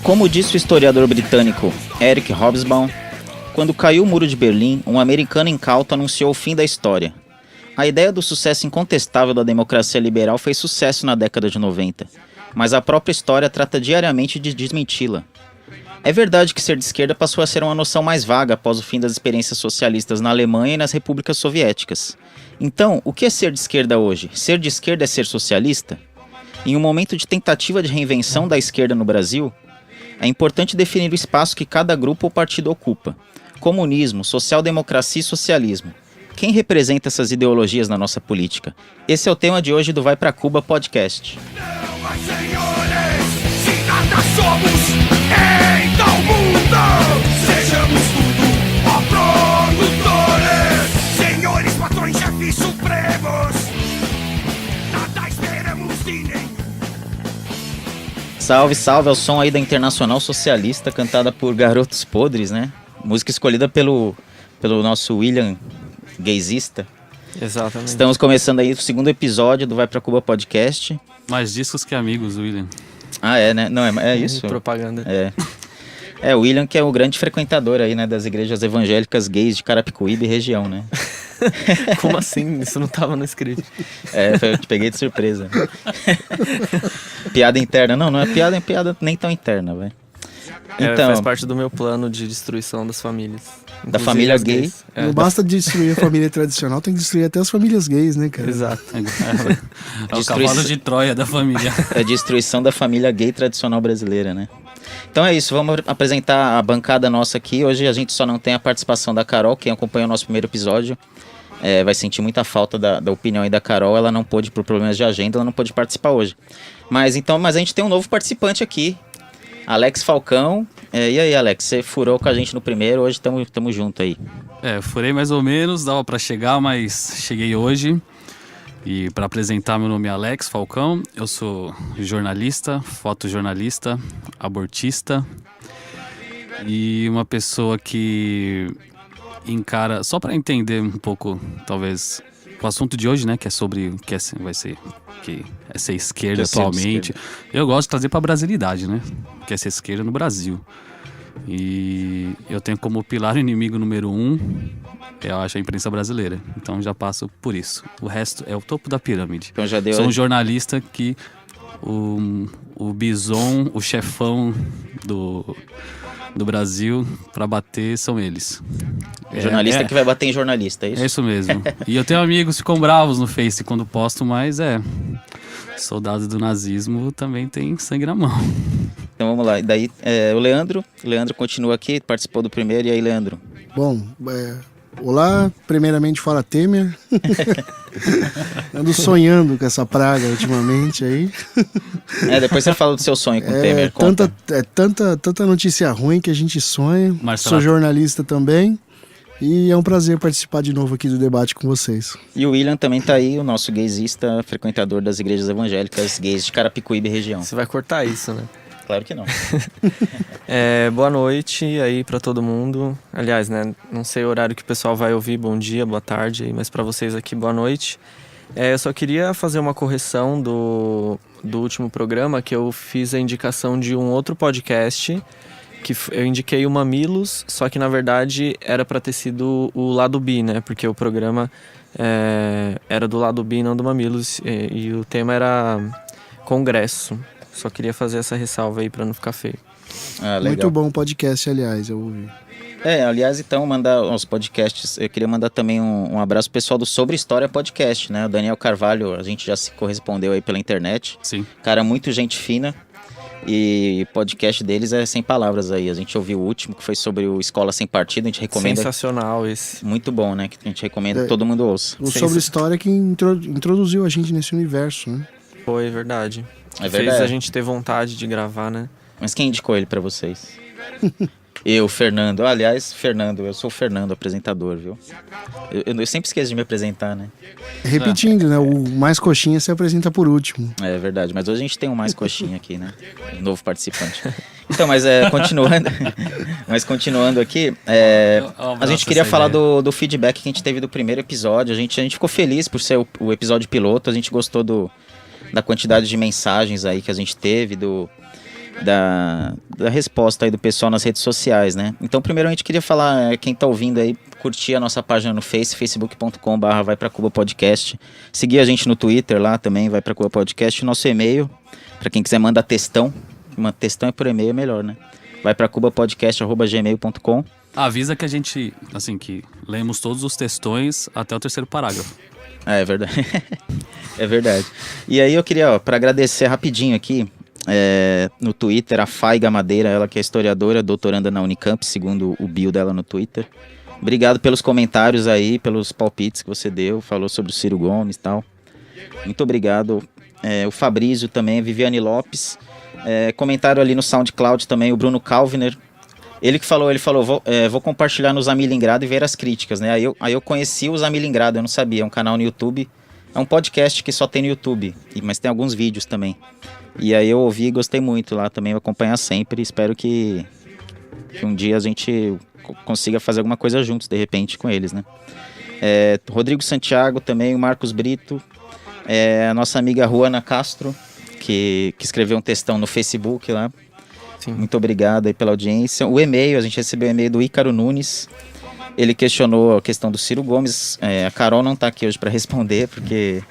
Como disse o historiador britânico Eric Hobsbawm, quando caiu o Muro de Berlim, um americano incauto anunciou o fim da história. A ideia do sucesso incontestável da democracia liberal fez sucesso na década de 90, mas a própria história trata diariamente de desmenti-la. É verdade que ser de esquerda passou a ser uma noção mais vaga após o fim das experiências socialistas na Alemanha e nas repúblicas soviéticas. Então, o que é ser de esquerda hoje? Ser de esquerda é ser socialista? Em um momento de tentativa de reinvenção da esquerda no Brasil, é importante definir o espaço que cada grupo ou partido ocupa. Comunismo, social-democracia e socialismo. Quem representa essas ideologias na nossa política? Esse é o tema de hoje do Vai Pra Cuba Podcast. Não, mas senhores, se nada somos em tal mundo, sejamos tudo ó produtores, senhores, patrões, chefes supremos, nada esperamos de nenhum. Salve, salve, é o som aí da Internacional Socialista, cantada por Garotos Podres, né? Música escolhida pelo nosso William, gaysista. Exatamente. Estamos começando aí o segundo episódio do Vai Pra Cuba Podcast. Mais discos que amigos, William. Ah, é, né? Não, é isso. Propaganda. É, o William que é o grande frequentador aí, né, das igrejas evangélicas gays de Carapicuíba e região, né? Como assim? Isso não tava no script. Eu te peguei de surpresa. Piada interna. Não é piada nem tão interna, velho. Então, faz parte do meu plano de destruição das famílias. Da família as gay. gays. Não basta destruir a família tradicional, tem que destruir até as famílias gays, né, cara? Exato. É o cavalo de Troia da família. É a destruição da família gay tradicional brasileira, né? Então é isso, vamos apresentar a bancada nossa aqui. Hoje a gente só não tem a participação da Carol. Quem acompanhou o nosso primeiro episódio vai sentir muita falta da opinião aí da Carol. Ela não pôde, por problemas de agenda, ela não pôde participar hoje. Mas a gente tem um novo participante aqui, Alex Falcão. E aí, Alex, você furou com a gente no primeiro, hoje estamos junto aí. Furei mais ou menos, dava pra chegar, mas cheguei hoje. E para apresentar, meu nome é Alex Falcão, eu sou jornalista, fotojornalista, abortista e uma pessoa que encara, só para entender um pouco, talvez, o assunto de hoje, né, que é sobre que é ser esquerda atualmente. Eu gosto de trazer para a brasilidade, né, que é ser esquerda no Brasil. E eu tenho como pilar inimigo número 1, eu acho, a imprensa brasileira. Então já passo por isso. O resto é o topo da pirâmide. Então já deu. Sou um jornalista que o bison, o chefão do Brasil para bater são eles. Jornalista que vai bater em jornalista, é isso? É isso mesmo. E eu tenho amigos que ficam bravos no Face quando posto, mas soldados do nazismo também tem sangue na mão. Então vamos lá. E daí o Leandro continua aqui, participou do primeiro. E aí, Leandro? Bom, olá, primeiramente fora Temer. Ando sonhando com essa praga ultimamente aí. Depois você fala do seu sonho com o Temer. Tanta notícia ruim que a gente sonha. Marcelo. Sou jornalista também. E é um prazer participar de novo aqui do debate com vocês. E o William também tá aí, o nosso gaysista, frequentador das igrejas evangélicas gays de Carapicuíba e região. Você vai cortar isso, né? Claro que não. Boa noite aí pra todo mundo. Aliás, né, não sei o horário que o pessoal vai ouvir. Bom dia, boa tarde, mas pra vocês aqui, boa noite. Eu só queria fazer uma correção do último programa, que eu fiz a indicação de um outro podcast, que eu indiquei o Mamilos, só que na verdade era pra ter sido o Lado B, né? Porque o programa era do Lado B, não do Mamilos, e o tema era Congresso. Só queria fazer essa ressalva aí pra não ficar feio. Legal. Muito bom o podcast, aliás, eu ouvi. Aliás, então, mandar os podcasts, eu queria mandar também um abraço pro pessoal do Sobre História Podcast, né? O Daniel Carvalho, a gente já se correspondeu aí pela internet. Sim. Cara, muito gente fina. E o podcast deles é sem palavras aí. A gente ouviu o último, que foi sobre o Escola Sem Partido. A gente recomenda. Sensacional esse. Muito bom, né? Que a gente recomenda que todo mundo ouça. O Sobre História que introduziu a gente nesse universo, né? Foi verdade. É verdade. Fez a gente ter vontade de gravar, né? Mas quem indicou ele pra vocês? Eu, Fernando. Aliás, eu sou o Fernando, apresentador, viu? Eu sempre esqueço de me apresentar, né? Repetindo, né? O mais coxinha se apresenta por último. É verdade, mas hoje a gente tem um mais coxinha aqui, né? Um novo participante. Então, continuando aqui, a gente queria falar do feedback que a gente teve do primeiro episódio. A gente ficou feliz por ser o episódio piloto, a gente gostou da quantidade de mensagens aí que a gente teve, da resposta aí do pessoal nas redes sociais, né? Então, primeiramente, queria falar, quem tá ouvindo aí, curtir a nossa página no facebook.com/, Vai Pra Cuba Podcast. Seguir a gente no Twitter lá também, Vai Pra Cuba Podcast. Nosso e-mail, para quem quiser mandar textão. Textão é por e-mail, é melhor, né? Vai pra cubapodcast@gmail.com. Avisa que a gente, assim, que lemos todos os textões até o 3º parágrafo. É verdade. É verdade. E aí eu queria, para agradecer rapidinho aqui, no Twitter, a Faiga Madeira, ela que é historiadora, doutoranda na Unicamp, segundo o bio dela no Twitter. Obrigado pelos comentários aí, pelos palpites que você deu, falou sobre o Ciro Gomes e tal. Muito obrigado. O Fabrício também, a Viviane Lopes. Comentário ali no SoundCloud também, o Bruno Calviner. Ele falou, vou compartilhar no Zamilingrado e ver as críticas, né? Aí eu conheci o Zamilingrado, eu não sabia, é um canal no YouTube, é um podcast que só tem no YouTube, mas tem alguns vídeos também. E aí eu ouvi e gostei muito lá também, vou acompanhar sempre, espero que um dia a gente consiga fazer alguma coisa juntos, de repente, com eles, né? Rodrigo Santiago também, o Marcos Brito, a nossa amiga Juana Castro, que escreveu um textão no Facebook lá. Sim. Muito obrigado aí pela audiência. O e-mail, a gente recebeu o e-mail do Ícaro Nunes. Ele questionou a questão do Ciro Gomes. A Carol não está aqui hoje para responder, porque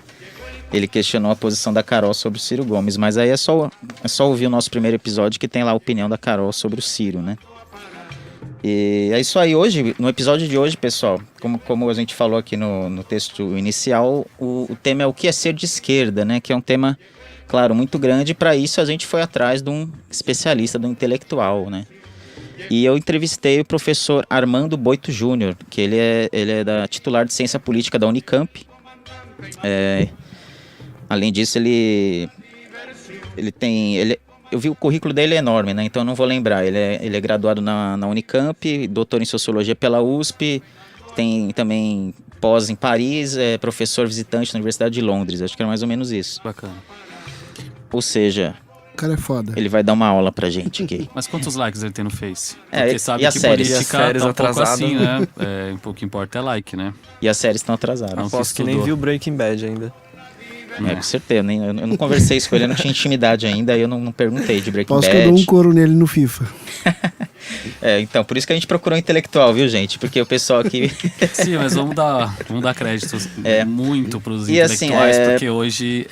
ele questionou a posição da Carol sobre o Ciro Gomes. Mas aí é só ouvir o nosso primeiro episódio, que tem lá a opinião da Carol sobre o Ciro, né? E é isso aí. Hoje, no episódio de hoje, pessoal, como a gente falou aqui no texto inicial, o tema é o que é ser de esquerda, né? Que é um tema, claro, muito grande. Para isso a gente foi atrás de um especialista, de um intelectual, né? E eu entrevistei o professor Armando Boito Júnior, que ele é titular de Ciência Política da Unicamp. Além disso, eu vi o currículo dele é enorme, né? Então eu não vou lembrar. Ele é graduado na Unicamp, doutor em Sociologia pela USP, tem também pós em Paris, é professor visitante na Universidade de Londres. Acho que era mais ou menos isso. Bacana. Ou seja, O cara é foda. ele vai dar uma aula pra gente aqui. Mas quantos likes ele tem no Face? É, Porque e sabe a que série? política E as séries tá um pouco atrasadas. assim, né? O pouco que importa é like, né? E as séries estão atrasadas. Não. Posso que nem estudou. vi o Breaking Bad ainda. Com certeza. Eu não conversei isso com ele, eu não tinha intimidade ainda, aí eu não perguntei de Breaking Posso Bad. que eu dou um couro nele no FIFA. Então, por isso que a gente procurou um intelectual, viu, gente? Porque o pessoal aqui... Sim, mas vamos dar créditos muito pros E assim, intelectuais, porque hoje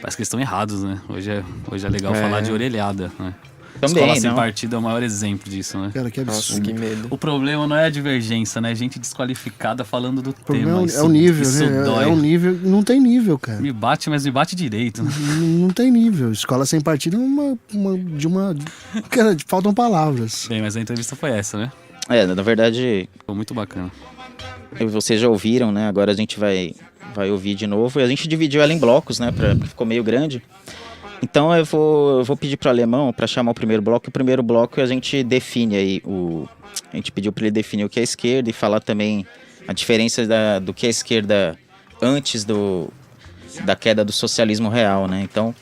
parece que eles estão errados, né? Hoje é legal falar de orelhada, né? Também, Escola Sem não. Partido é o maior exemplo disso, né? Cara, que Nossa, absurdo. que medo. O problema não é a divergência, né? É gente desqualificada falando do O problema tema. é Isso, o nível, isso né? dói. É o nível. Não tem nível, cara. Me bate, mas me bate direito. Não tem nível. Escola sem partido Cara, faltam palavras. Bem, mas a entrevista foi essa, né? Na verdade, Foi muito bacana. vocês já ouviram, né? Agora a gente vai ouvir de novo. E a gente dividiu ela em blocos, né? Porque ficou meio grande. Então eu vou pedir para o Alemão para chamar o primeiro bloco. O primeiro bloco a gente define aí a gente pediu para ele definir o que é esquerda e falar também a diferença do que é esquerda antes da queda do socialismo real, né? Então,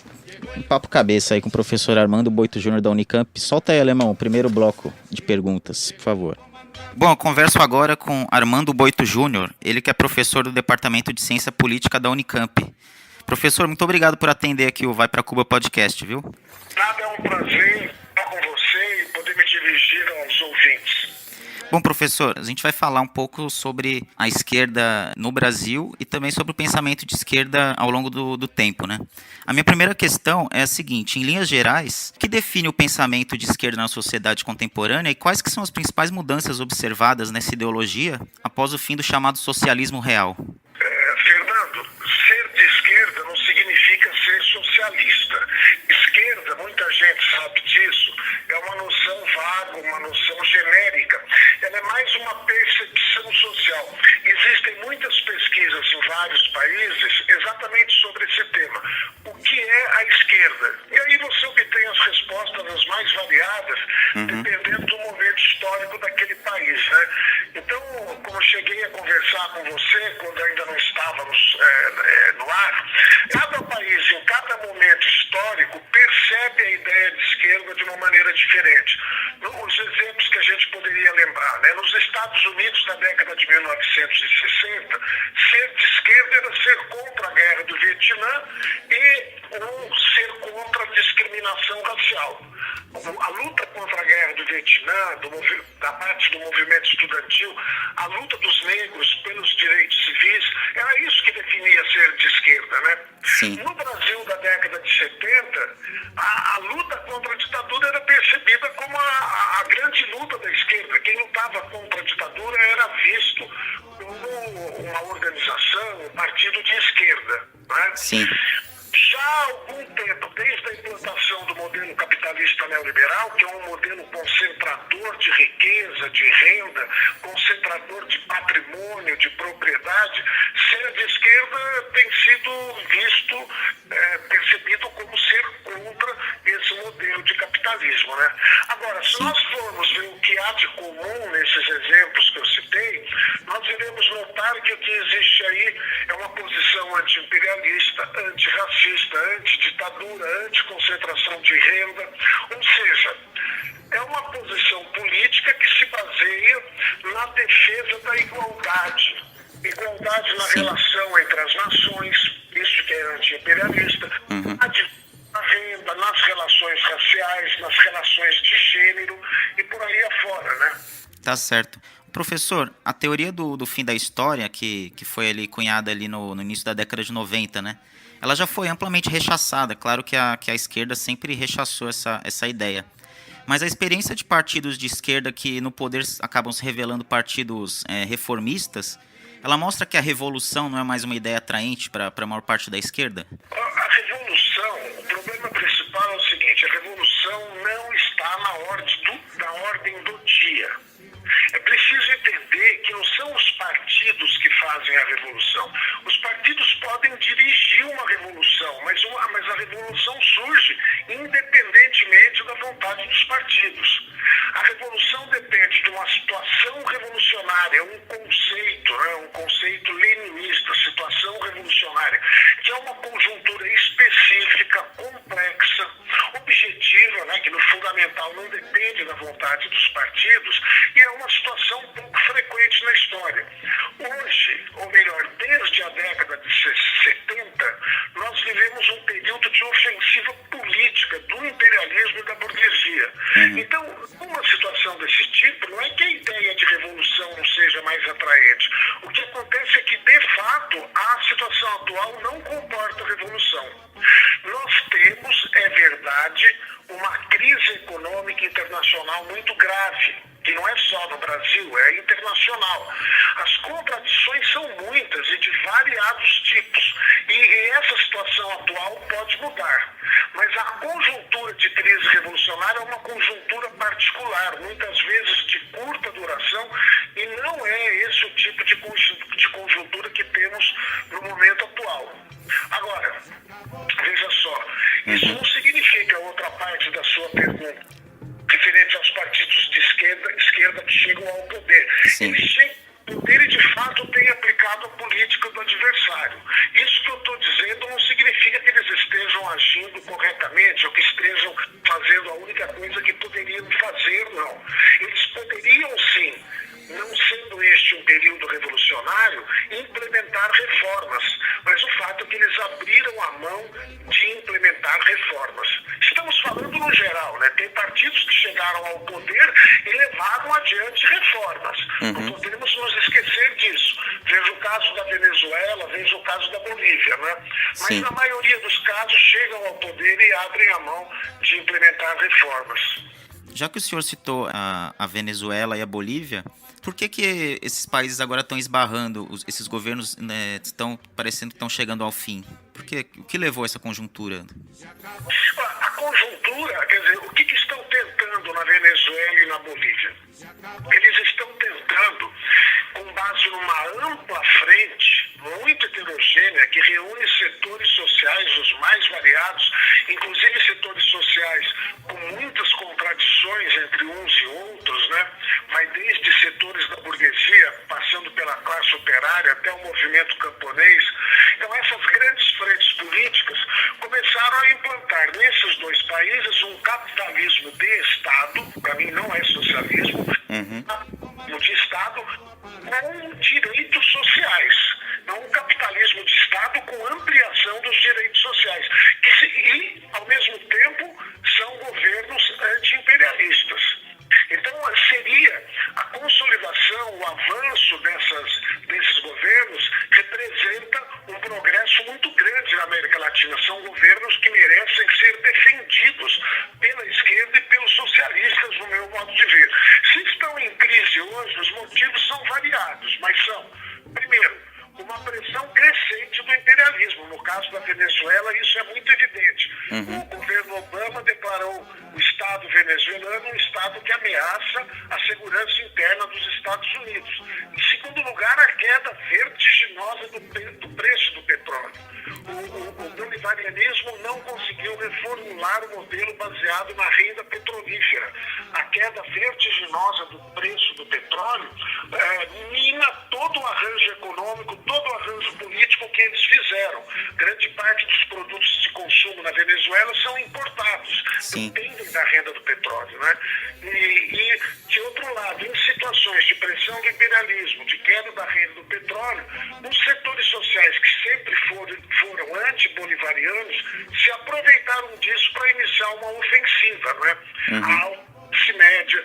um papo cabeça aí com o professor Armando Boito Júnior da Unicamp. Solta aí, Alemão, o primeiro bloco de perguntas, por favor. Bom, eu converso agora com Armando Boito Júnior, ele que é professor do Departamento de Ciência Política da Unicamp. Professor, muito obrigado por atender aqui o Vai Pra Cuba Podcast, viu? Nada, é um prazer estar com você e poder me dirigir aos ouvintes. Bom, professor, a gente vai falar um pouco sobre a esquerda no Brasil e também sobre o pensamento de esquerda ao longo do tempo, né? A minha primeira questão é a seguinte: em linhas gerais, o que define o pensamento de esquerda na sociedade contemporânea e quais que são as principais mudanças observadas nessa ideologia após o fim do chamado socialismo real? Fernando, ser de esquerda não significa ser socialista. Esquerda, muita gente sabe disso, é uma noção vaga, uma noção genérica. Ela é mais uma percepção social. Existem muitas pesquisas em vários países exatamente sobre esse tema. O que é a esquerda? E aí você obtém as respostas as mais variadas, dependendo do momento histórico daquele país, né? Então, como eu cheguei a conversar com você quando ainda não estávamos no ar, cada país, em cada momento histórico, percebe a ideia de esquerda esquerda de uma maneira diferente. Os exemplos que a gente poderia lembrar, né? Nos Estados Unidos, na década de 1960, ser de esquerda era ser contra a guerra do Vietnã ou ser contra a discriminação racial. A luta contra a guerra do Vietnã, da parte do movimento estudantil, a luta dos negros pelos direitos civis, era isso que definia ser de esquerda, né? Sim. No Brasil da década de 70, a luta contra a ditadura era percebida como a grande luta da esquerda. Quem lutava contra a ditadura era visto como uma organização, um partido de esquerda, né? Sim. Já há algum tempo, desde a implantação do modelo capitalista neoliberal, que é um modelo concentrador de riqueza, de renda, concentrador de patrimônio, de propriedade, ser de esquerda tem sido visto, percebido como ser contra esse modelo de capitalismo, né? Agora, se nós formos ver o que há de comum nesses exemplos que eu citei, nós iremos notar que o que existe aí é uma posição anti-imperialista, antirracista, antiditadura, anticoncentração de renda, ou seja, é uma posição política que se baseia na defesa da igualdade. Igualdade na relação entre as nações, isso que é anti-imperialista, na renda, nas relações raciais, nas relações de gênero e por aí afora, né? Tá certo. Professor, a teoria do fim da história, que foi ali cunhada ali no início da década de 90, né? Ela já foi amplamente rechaçada. Claro que a esquerda sempre rechaçou essa ideia. Mas a experiência de partidos de esquerda que no poder acabam se revelando partidos reformistas, ela mostra que a revolução não é mais uma ideia atraente para a maior parte da esquerda? A revolução, o problema principal é o seguinte: a revolução não está na ordem do dia. É preciso entender que não são os partidos que fazem a revolução. Os partidos podem dirigir uma revolução, mas a revolução surge independentemente da vontade dos partidos. A revolução depende de uma situação revolucionária, um conceito leninista, situação revolucionária, que é uma conjuntura específica, complexa, objetiva, né, que no fundamental não depende da vontade dos partidos, e é uma situação pouco frequente na história. Hoje, ou melhor, desde a década de 70, nós vivemos um período de ofensiva política do imperialismo e da burguesia. Então, numa situação desse tipo, não é que a ideia de revolução não seja mais atraente. O que acontece é que, de fato, a situação atual não comporta revolução. Nós temos, é verdade, uma crise econômica internacional muito grave, que não é só no Brasil, é internacional. As contradições são muitas e de variados tipos. E essa situação atual pode mudar. Mas a conjuntura de crise revolucionária é uma conjuntura particular, muitas vezes de curta duração, e não é esse o tipo de conjuntura que temos no momento atual. Agora, veja só, isso não significa, outra parte da sua pergunta, referente aos partidos de esquerda que chegam ao poder. Sim. Eles chegam ao poder e, de fato, têm aplicado a política do adversário. Isso que eu estou dizendo não significa que eles estejam agindo corretamente ou que estejam fazendo a única coisa que poderiam fazer, não. Eles poderiam, sim, não sendo este um período revolucionário, implementar reformas. Mas o fato é que eles abriram a mão de implementar reformas. Estamos falando no geral, né? Tem partidos que chegaram ao poder e levaram adiante reformas. Não podemos nos esquecer disso. Veja o caso da Venezuela, veja o caso da Bolívia, né? Mas Sim. na maioria dos casos chegam ao poder e abrem a mão de implementar reformas. Já que o senhor citou a Venezuela e a Bolívia, por que esses países agora estão esbarrando, esses governos, né, estão parecendo que estão chegando ao fim? O que levou a essa conjuntura? A conjuntura, quer dizer, o que estão tentando na Venezuela e na Bolívia? Eles estão tentando, com base numa ampla frente, muito heterogênea, que reúne setores sociais os mais variados, inclusive setores sociais com muitas contradições entre uns e outros, né? Vai desde setores da burguesia, passando pela classe operária até o movimento camponês. Então essas grandes frentes políticas começaram a implantar nesses dois países um capitalismo de Estado, para mim não é socialismo, de Estado com direitos sociais. Não um capitalismo de Estado com ampliação dos direitos sociais. E, ao mesmo tempo, são governos anti-imperialistas. Então, seria a consolidação, o avanço desses governos representa um progresso muito grande na América Latina. São governos que merecem ser defendidos pela esquerda e pelos socialistas, no meu modo de ver. Se estão em crise hoje, os motivos são variados, mas são, primeiro, uma pressão crescente do imperialismo. No caso da Venezuela, isso é muito evidente. O governo Obama declarou o Estado venezuelano um Estado que ameaça a segurança interna dos Estados Unidos. Em segundo lugar, a queda vertiginosa do preço do petróleo. O bolivarianismo não conseguiu reformular o modelo baseado na renda petrolífera. A queda vertiginosa do preço do petróleo mina todo o arranjo econômico, todo o arranjo político que eles fizeram. Grande parte dos produtos de consumo na Venezuela são importados, dependem da renda do petróleo, né? E de outro lado, em situações de pressão do imperialismo, de queda da renda do petróleo, os setores sociais que sempre foram anti-bolivarianos se aproveitaram disso para iniciar uma ofensiva, né? A classe média,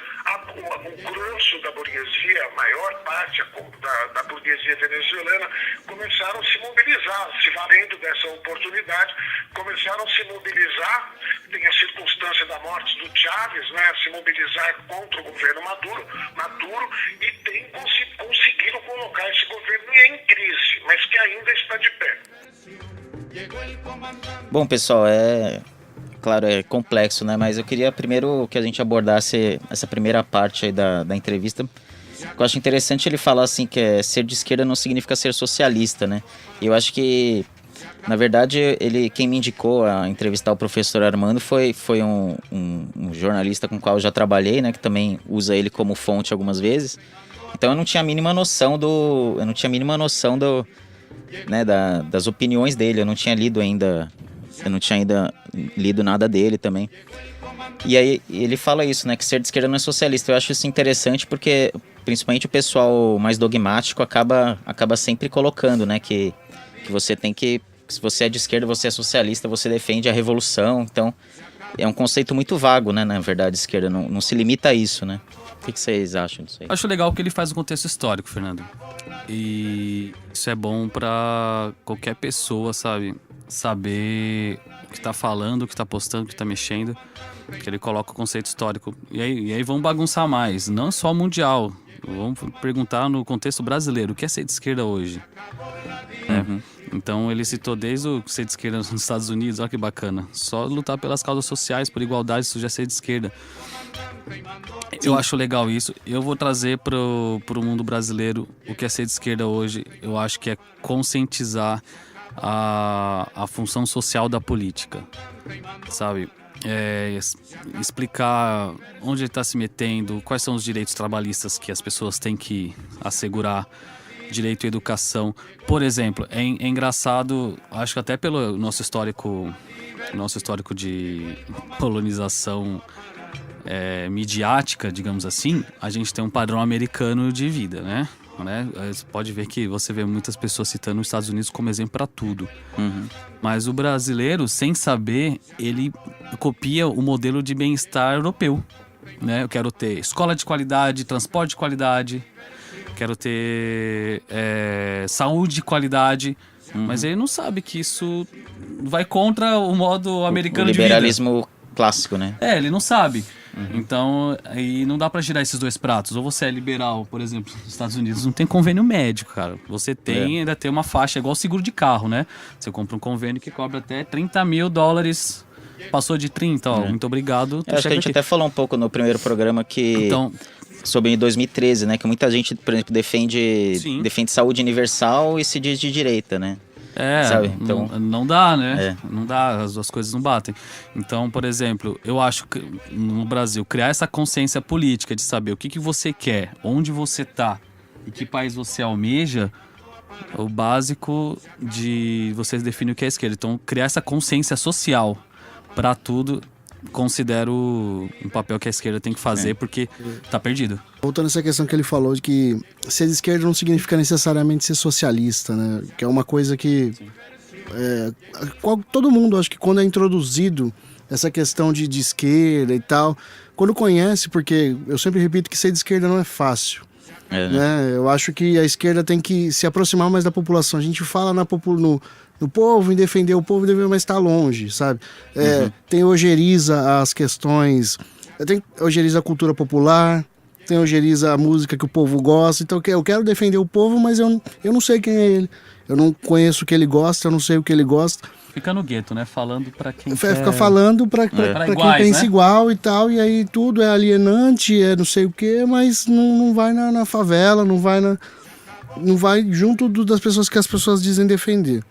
o grosso da burguesia, a maior parte da burguesia venezuelana, começaram a se mobilizar, se valendo dessa oportunidade, começaram a se mobilizar, tem a circunstância da morte do Chávez, né, se mobilizar contra o governo Maduro e conseguiram colocar esse governo em crise, mas que ainda está de pé. Bom, pessoal, claro, é complexo, né? Mas eu queria primeiro que a gente abordasse essa primeira parte aí da entrevista. Eu acho interessante ele falar assim que ser de esquerda não significa ser socialista, né? E eu acho que, na verdade, quem me indicou a entrevistar o professor Armando foi um jornalista com o qual eu já trabalhei, né? Que também usa ele como fonte algumas vezes. Então eu não tinha a mínima noção né, das opiniões dele. Eu não tinha ainda lido nada dele também. E aí ele fala isso, né, que ser de esquerda não é socialista. Eu acho isso interessante porque, principalmente o pessoal mais dogmático acaba sempre colocando, né, que você tem que, se você é de esquerda, você é socialista, você defende a revolução. Então, é um conceito muito vago, né, na verdade, esquerda não se limita a isso, né. O que vocês acham disso aí? Acho legal que ele faz um contexto histórico, Fernando. E isso é bom pra qualquer pessoa, sabe? Saber o que tá falando, o que tá postando, o que tá mexendo. Que ele coloca o conceito histórico. E aí vamos bagunçar mais. Não só mundial. Vamos perguntar no contexto brasileiro. O que é ser de esquerda hoje? Então ele citou desde o ser de esquerda nos Estados Unidos. Olha que bacana. Só lutar pelas causas sociais, por igualdade, isso já é ser de esquerda. Eu acho legal isso. Eu vou trazer pro mundo brasileiro o que é ser de esquerda hoje. Eu acho que é conscientizar a função social da política, sabe? Explicar onde ele está se metendo, quais são os direitos trabalhistas que as pessoas têm que assegurar, direito à educação. Por exemplo, é engraçado, acho que até pelo nosso histórico de colonização midiática, digamos assim, a gente tem um padrão americano de vida, né? Você pode ver que você vê muitas pessoas citando os Estados Unidos como exemplo para tudo. Mas o brasileiro, sem saber, ele copia o modelo de bem-estar europeu, né? Eu quero ter escola de qualidade, transporte de qualidade, quero ter saúde de qualidade, mas ele não sabe que isso vai contra o modo americano de vida. O liberalismo clássico, né? Ele não sabe. Então, aí não dá pra girar esses dois pratos. Ou você é liberal, por exemplo, nos Estados Unidos não tem convênio médico, cara. Você ainda tem uma faixa igual seguro de carro, né? Você compra um convênio que cobra até $30 mil. Passou de 30, muito obrigado. Acho que a gente até falou um pouco no primeiro programa sobre 2013, né? Que muita gente, por exemplo, defende saúde universal e se diz de direita, né? Sabe? Então, não dá, né? Não dá, as duas coisas não batem. Então, por exemplo, eu acho que no Brasil, criar essa consciência política de saber o que você quer, onde você tá e que país você almeja, é o básico de vocês definirem o que é esquerda. Então, criar essa consciência social para tudo considero um papel que a esquerda tem que fazer, porque tá perdido. Voltando a essa questão que ele falou de que ser de esquerda não significa necessariamente ser socialista, né? Que é uma coisa que todo mundo, acho que quando é introduzido essa questão de esquerda e tal, quando conhece, porque eu sempre repito que ser de esquerda não é fácil. Né? Eu acho que a esquerda tem que se aproximar mais da população. A gente fala no povo, em defender o povo, mas está longe, sabe? Tem ojeriza as questões, ojeriza a cultura popular, tem ojeriza a música que o povo gosta. Então eu quero defender o povo, mas eu não sei quem é ele. Eu não conheço o que ele gosta, eu não sei o que ele gosta. Fica no gueto, né? Falando pra quem Fica falando pra quem pensa, né? Igual e tal, e aí tudo é alienante, é não sei o quê, mas não vai na favela, não vai junto das pessoas que as pessoas dizem defender.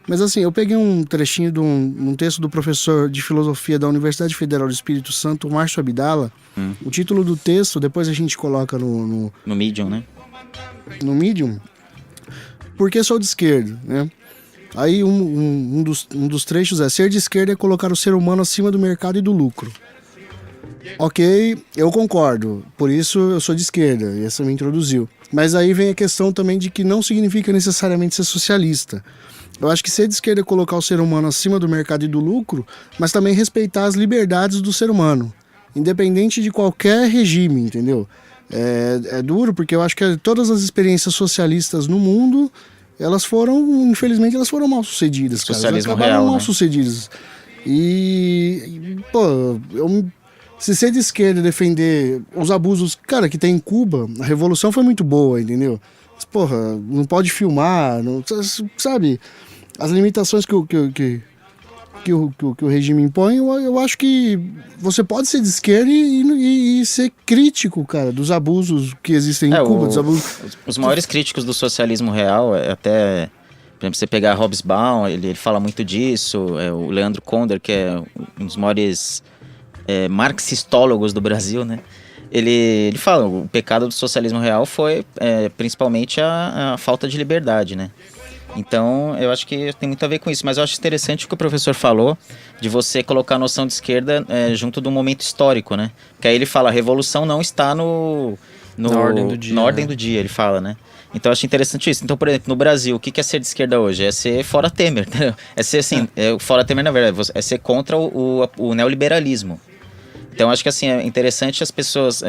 Mas assim, eu peguei um trechinho de um texto do professor de filosofia da Universidade Federal do Espírito Santo, Márcio Abdala. O título do texto, depois a gente coloca no Medium, né? No Medium. Porque sou de esquerda, né? Aí um dos trechos é: ser de esquerda é colocar o ser humano acima do mercado e do lucro. Ok, eu concordo, por isso eu sou de esquerda, e essa me introduziu. Mas aí vem a questão também de que não significa necessariamente ser socialista. Eu acho que ser de esquerda é colocar o ser humano acima do mercado e do lucro, mas também respeitar as liberdades do ser humano, independente de qualquer regime, entendeu? É duro, porque eu acho que todas as experiências socialistas no mundo, infelizmente, elas foram mal sucedidas. Socialismo elas acabaram real, mal né? sucedidas. Se ser de esquerda defender os abusos, cara, que tem em Cuba, a revolução foi muito boa, entendeu? Mas, porra, não pode filmar, não, sabe? As limitações que o regime impõe, eu acho que você pode ser de esquerda e ser crítico, cara, dos abusos que existem em Cuba. Os maiores críticos do socialismo real, até, por exemplo, você pegar Hobsbawm, ele fala muito disso, o Leandro Konder, que é um dos maiores marxistólogos do Brasil, né? Ele fala, o pecado do socialismo real foi principalmente a falta de liberdade, né? Então, eu acho que tem muito a ver com isso. Mas eu acho interessante o que o professor falou, de você colocar a noção de esquerda junto do momento histórico, né? Porque aí ele fala, a revolução não está na ordem do dia. Na ordem do dia, ele fala, né? Então, eu acho interessante isso. Então, por exemplo, no Brasil, o que é ser de esquerda hoje? É ser fora Temer, entendeu? É ser assim, fora Temer, na verdade, é ser contra o neoliberalismo. Então, acho que assim, é interessante as pessoas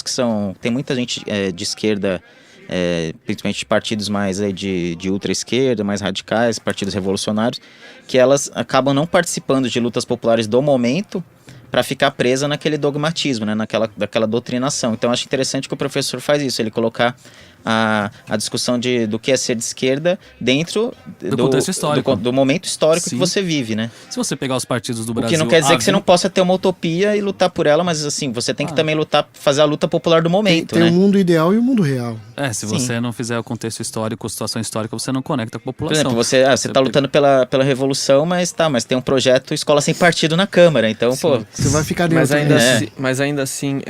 que são... Tem muita gente de esquerda... principalmente partidos mais de ultra-esquerda, mais radicais, partidos revolucionários, que elas acabam não participando de lutas populares do momento para ficar presa naquele dogmatismo, né, daquela doutrinação. Então, acho interessante que o professor faz isso, ele colocar a discussão do que é ser de esquerda dentro do contexto histórico. Do momento histórico Sim. que você vive, né? Se você pegar os partidos do Brasil... O que não quer dizer que você não possa ter uma utopia e lutar por ela, mas assim, você tem que também fazer a luta popular do momento, tem né? o mundo ideal e o mundo real. Se você não fizer o contexto histórico, a situação histórica, você não conecta com a Por população. exemplo, você tá lutando pela revolução, mas tem um projeto Escola Sem Partido na Câmara, então, pô... Você vai ficar dentro. Mas ainda assim,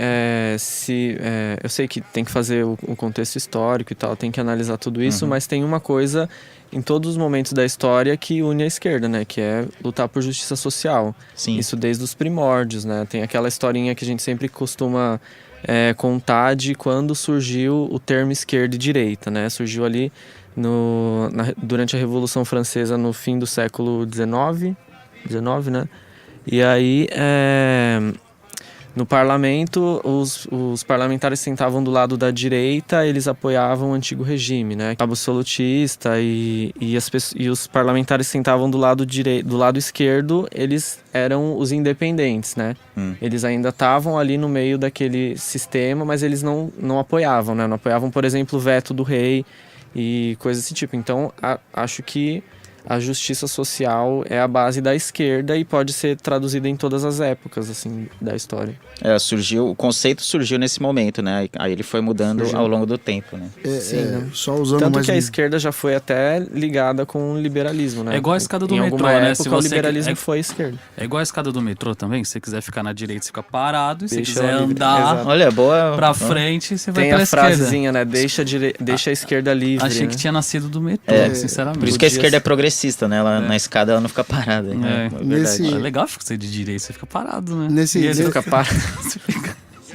eu sei que tem que fazer o contexto histórico e tal, tem que analisar tudo isso, mas tem uma coisa em todos os momentos da história que une a esquerda, né? Que é lutar por justiça social. Sim. Isso desde os primórdios, né? Tem aquela historinha que a gente sempre costuma contar de quando surgiu o termo esquerda e direita, né? Surgiu ali durante a Revolução Francesa no fim do século XIX, né? E aí, no parlamento, os parlamentares sentavam do lado da direita, eles apoiavam o antigo regime, né? Absolutista, e os parlamentares sentavam do lado esquerdo, eles eram os independentes, né? Eles ainda estavam ali no meio daquele sistema, mas eles não apoiavam, né? Não apoiavam, por exemplo, o veto do rei e coisas desse tipo. Então, acho que a justiça social é a base da esquerda e pode ser traduzida em todas as épocas, assim, da história. O conceito surgiu nesse momento, né? Aí ele foi mudando ao longo do tempo, né? Só usando Tanto mais que a esquerda já foi até ligada com o liberalismo, né? É igual a escada do em metrô, alguma né? época, Se o você liberalismo foi a esquerda. É igual a escada do metrô também. Se você quiser ficar na direita, você fica parado. E se você Deixa quiser ela livre. andar Exato. Olha, boa... pra frente, você vai Tem pra a esquerda. frasezinha, né? Deixa a esquerda livre. Achei né? que tinha nascido do metrô, sinceramente. Por isso que a esquerda é progressista. progressista, né? Ela, na escada ela não fica parada. Né? É verdade. É legal ser de direita, você fica parado, né? Nesse, E aí você fica parado.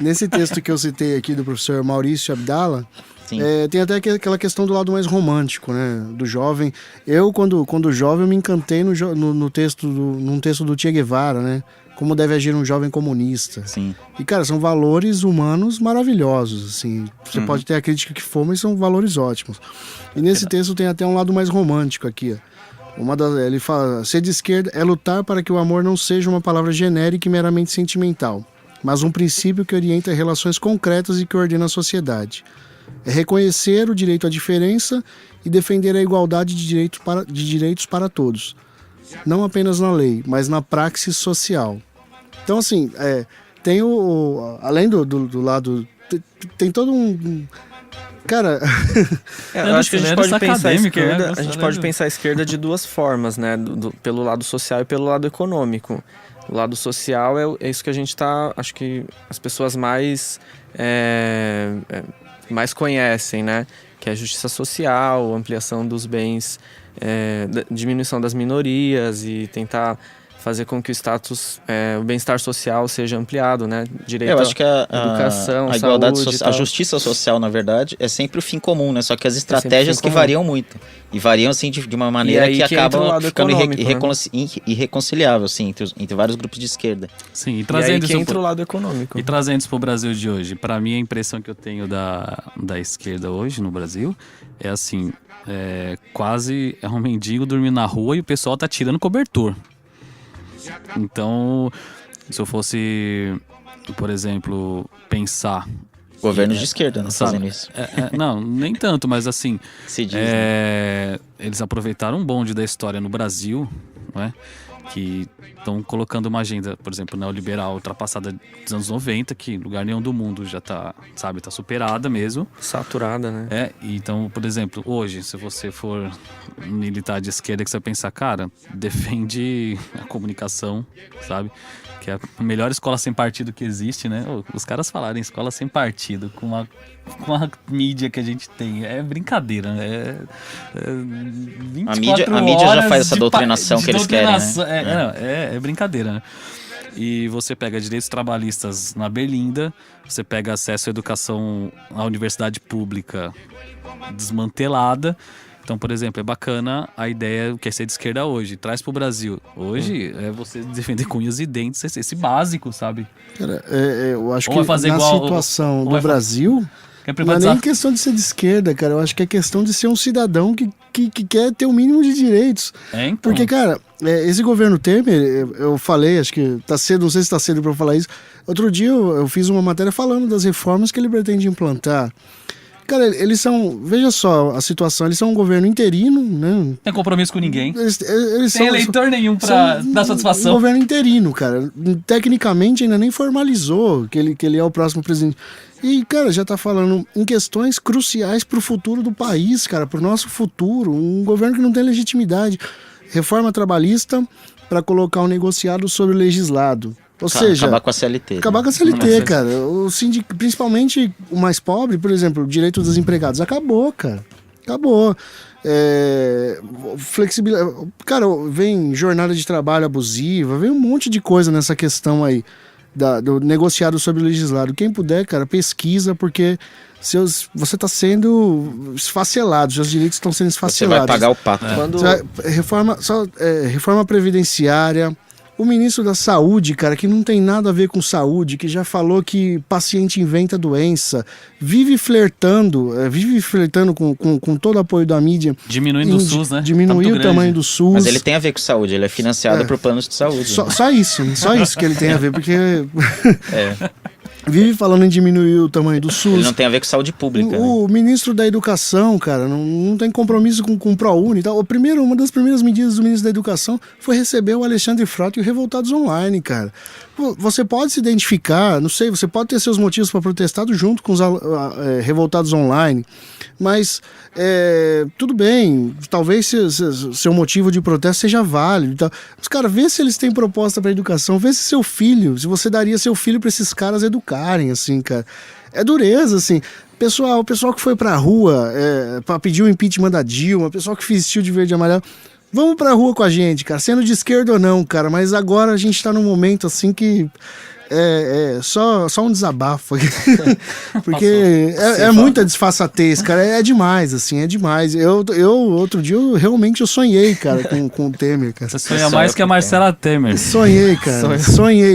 nesse texto que eu citei aqui do professor Maurício Abdala, tem até aquela questão do lado mais romântico, né? Do jovem. Eu, quando jovem, eu me encantei num texto do Che Guevara, né? Como deve agir um jovem comunista. Sim. E, cara, são valores humanos maravilhosos, assim. Você pode ter a crítica que for, mas são valores ótimos. E nesse texto tem até um lado mais romântico aqui, ó. Ele fala: ser de esquerda é lutar para que o amor não seja uma palavra genérica e meramente sentimental, mas um princípio que orienta relações concretas e que ordena a sociedade. É reconhecer o direito à diferença e defender a igualdade de direitos para todos. Não apenas na lei, mas na praxis social. Então, assim, tem além do lado... Tem todo um... Cara... eu acho que a gente pode pensar a esquerda, né? a gente pode pensar a esquerda de duas formas, né? Pelo lado social e pelo lado econômico. O lado social é isso que a gente tá... Acho que as pessoas mais conhecem, né? Que é a justiça social, ampliação dos bens, diminuição das minorias e tentar fazer com que o bem-estar social seja ampliado, né? Direito Eu acho que a educação, a igualdade saúde, a justiça social, na verdade, é sempre o fim comum, né? Só que as estratégias que variam muito. E variam, assim, de uma maneira que acaba ficando irreconciliável, assim, entre vários grupos de esquerda. Sim, e trazendo isso que entra o lado econômico. E trazendo isso pro Brasil de hoje, para mim a impressão que eu tenho da esquerda hoje no Brasil é assim, quase é um mendigo dormindo na rua e o pessoal tá tirando cobertor. Então, se eu fosse, por exemplo, pensar... Governos de esquerda, né, fazendo isso. Não, nem tanto, mas assim... Se diz, né? Eles aproveitaram um bonde da história no Brasil, não é? Que estão colocando uma agenda, por exemplo, neoliberal ultrapassada dos anos 90, que em lugar nenhum do mundo já tá superada mesmo. Saturada, né? Então, por exemplo, hoje, se você for militar de esquerda, que você vai pensar, cara, defende a comunicação, sabe? Que é a melhor escola sem partido que existe, né? Os caras falarem escola sem partido, com a mídia que a gente tem, é brincadeira, né? 24 a mídia já horas faz essa doutrinação que eles querem, né? É brincadeira, né? E você pega direitos trabalhistas na Berlinda, você pega acesso à educação à universidade pública desmantelada. Então, por exemplo, é bacana a ideia que é ser de esquerda hoje. Traz pro Brasil. Hoje é você defender com unhas e dentes, esse básico, sabe? Cara, eu acho Ou que na situação do Brasil, não é nem questão de ser de esquerda, cara. Eu acho que é questão de ser um cidadão que quer ter o mínimo de direitos. Então. Porque, cara, esse governo Temer, eu falei, acho que tá cedo, não sei se tá cedo pra eu falar isso. Outro dia eu fiz uma matéria falando das reformas que ele pretende implantar. Cara, eles são... Veja só a situação. Eles são um governo interino, né? Não tem compromisso com ninguém. Eles tem eleitor nenhum pra dar satisfação. Um governo interino, cara. Tecnicamente ainda nem formalizou que ele é o próximo presidente. E, cara, já tá falando em questões cruciais pro futuro do país, cara. Pro nosso futuro. Um governo que não tem legitimidade. Reforma trabalhista para colocar um negociado sobre o legislado. Ou seja, acabar com a CLT. Acabar com a CLT, cara. O principalmente o mais pobre, por exemplo, o direito dos empregados, acabou, cara. Acabou. Flexibilidade. Cara, vem jornada de trabalho abusiva, vem um monte de coisa nessa questão aí do negociado sobre o legislado. Quem puder, cara, pesquisa, porque você está sendo esfacelado, seus direitos estão sendo esfacelados. Você vai pagar o pato. Reforma previdenciária. O ministro da Saúde, cara, que não tem nada a ver com saúde, que já falou que paciente inventa doença, vive flertando com todo o apoio da mídia. Diminuindo o SUS, né? Diminuir o tamanho do SUS. Mas ele tem a ver com saúde, ele é financiado por planos de saúde. Só isso que ele tem a ver, porque... Vive falando em diminuir o tamanho do SUS. Ele não tem a ver com saúde pública. O ministro da Educação, cara, não tem compromisso com o ProUni e tal. Uma das primeiras medidas do ministro da Educação foi receber o Alexandre Frota e o Revoltados Online, cara. Você pode se identificar, não sei, você pode ter seus motivos para protestar junto com os Revoltados Online, mas tudo bem, talvez seu motivo de protesto seja válido e tal. Mas, cara, vê se eles têm proposta para educação, vê se se você daria seu filho para esses caras educarem, assim, cara. É dureza, assim. O pessoal que foi pra rua pra pedir o impeachment da Dilma, o pessoal que vestiu de verde e amarelo, vamos pra rua com a gente, cara, sendo de esquerda ou não, cara, mas agora a gente tá num momento assim que só um desabafo aqui. Porque é muita disfarçatez, cara, é demais, assim, é demais. Eu outro dia, eu sonhei, cara, com o Temer, cara. Você sonha mais que a Marcela Temer. Sonhei,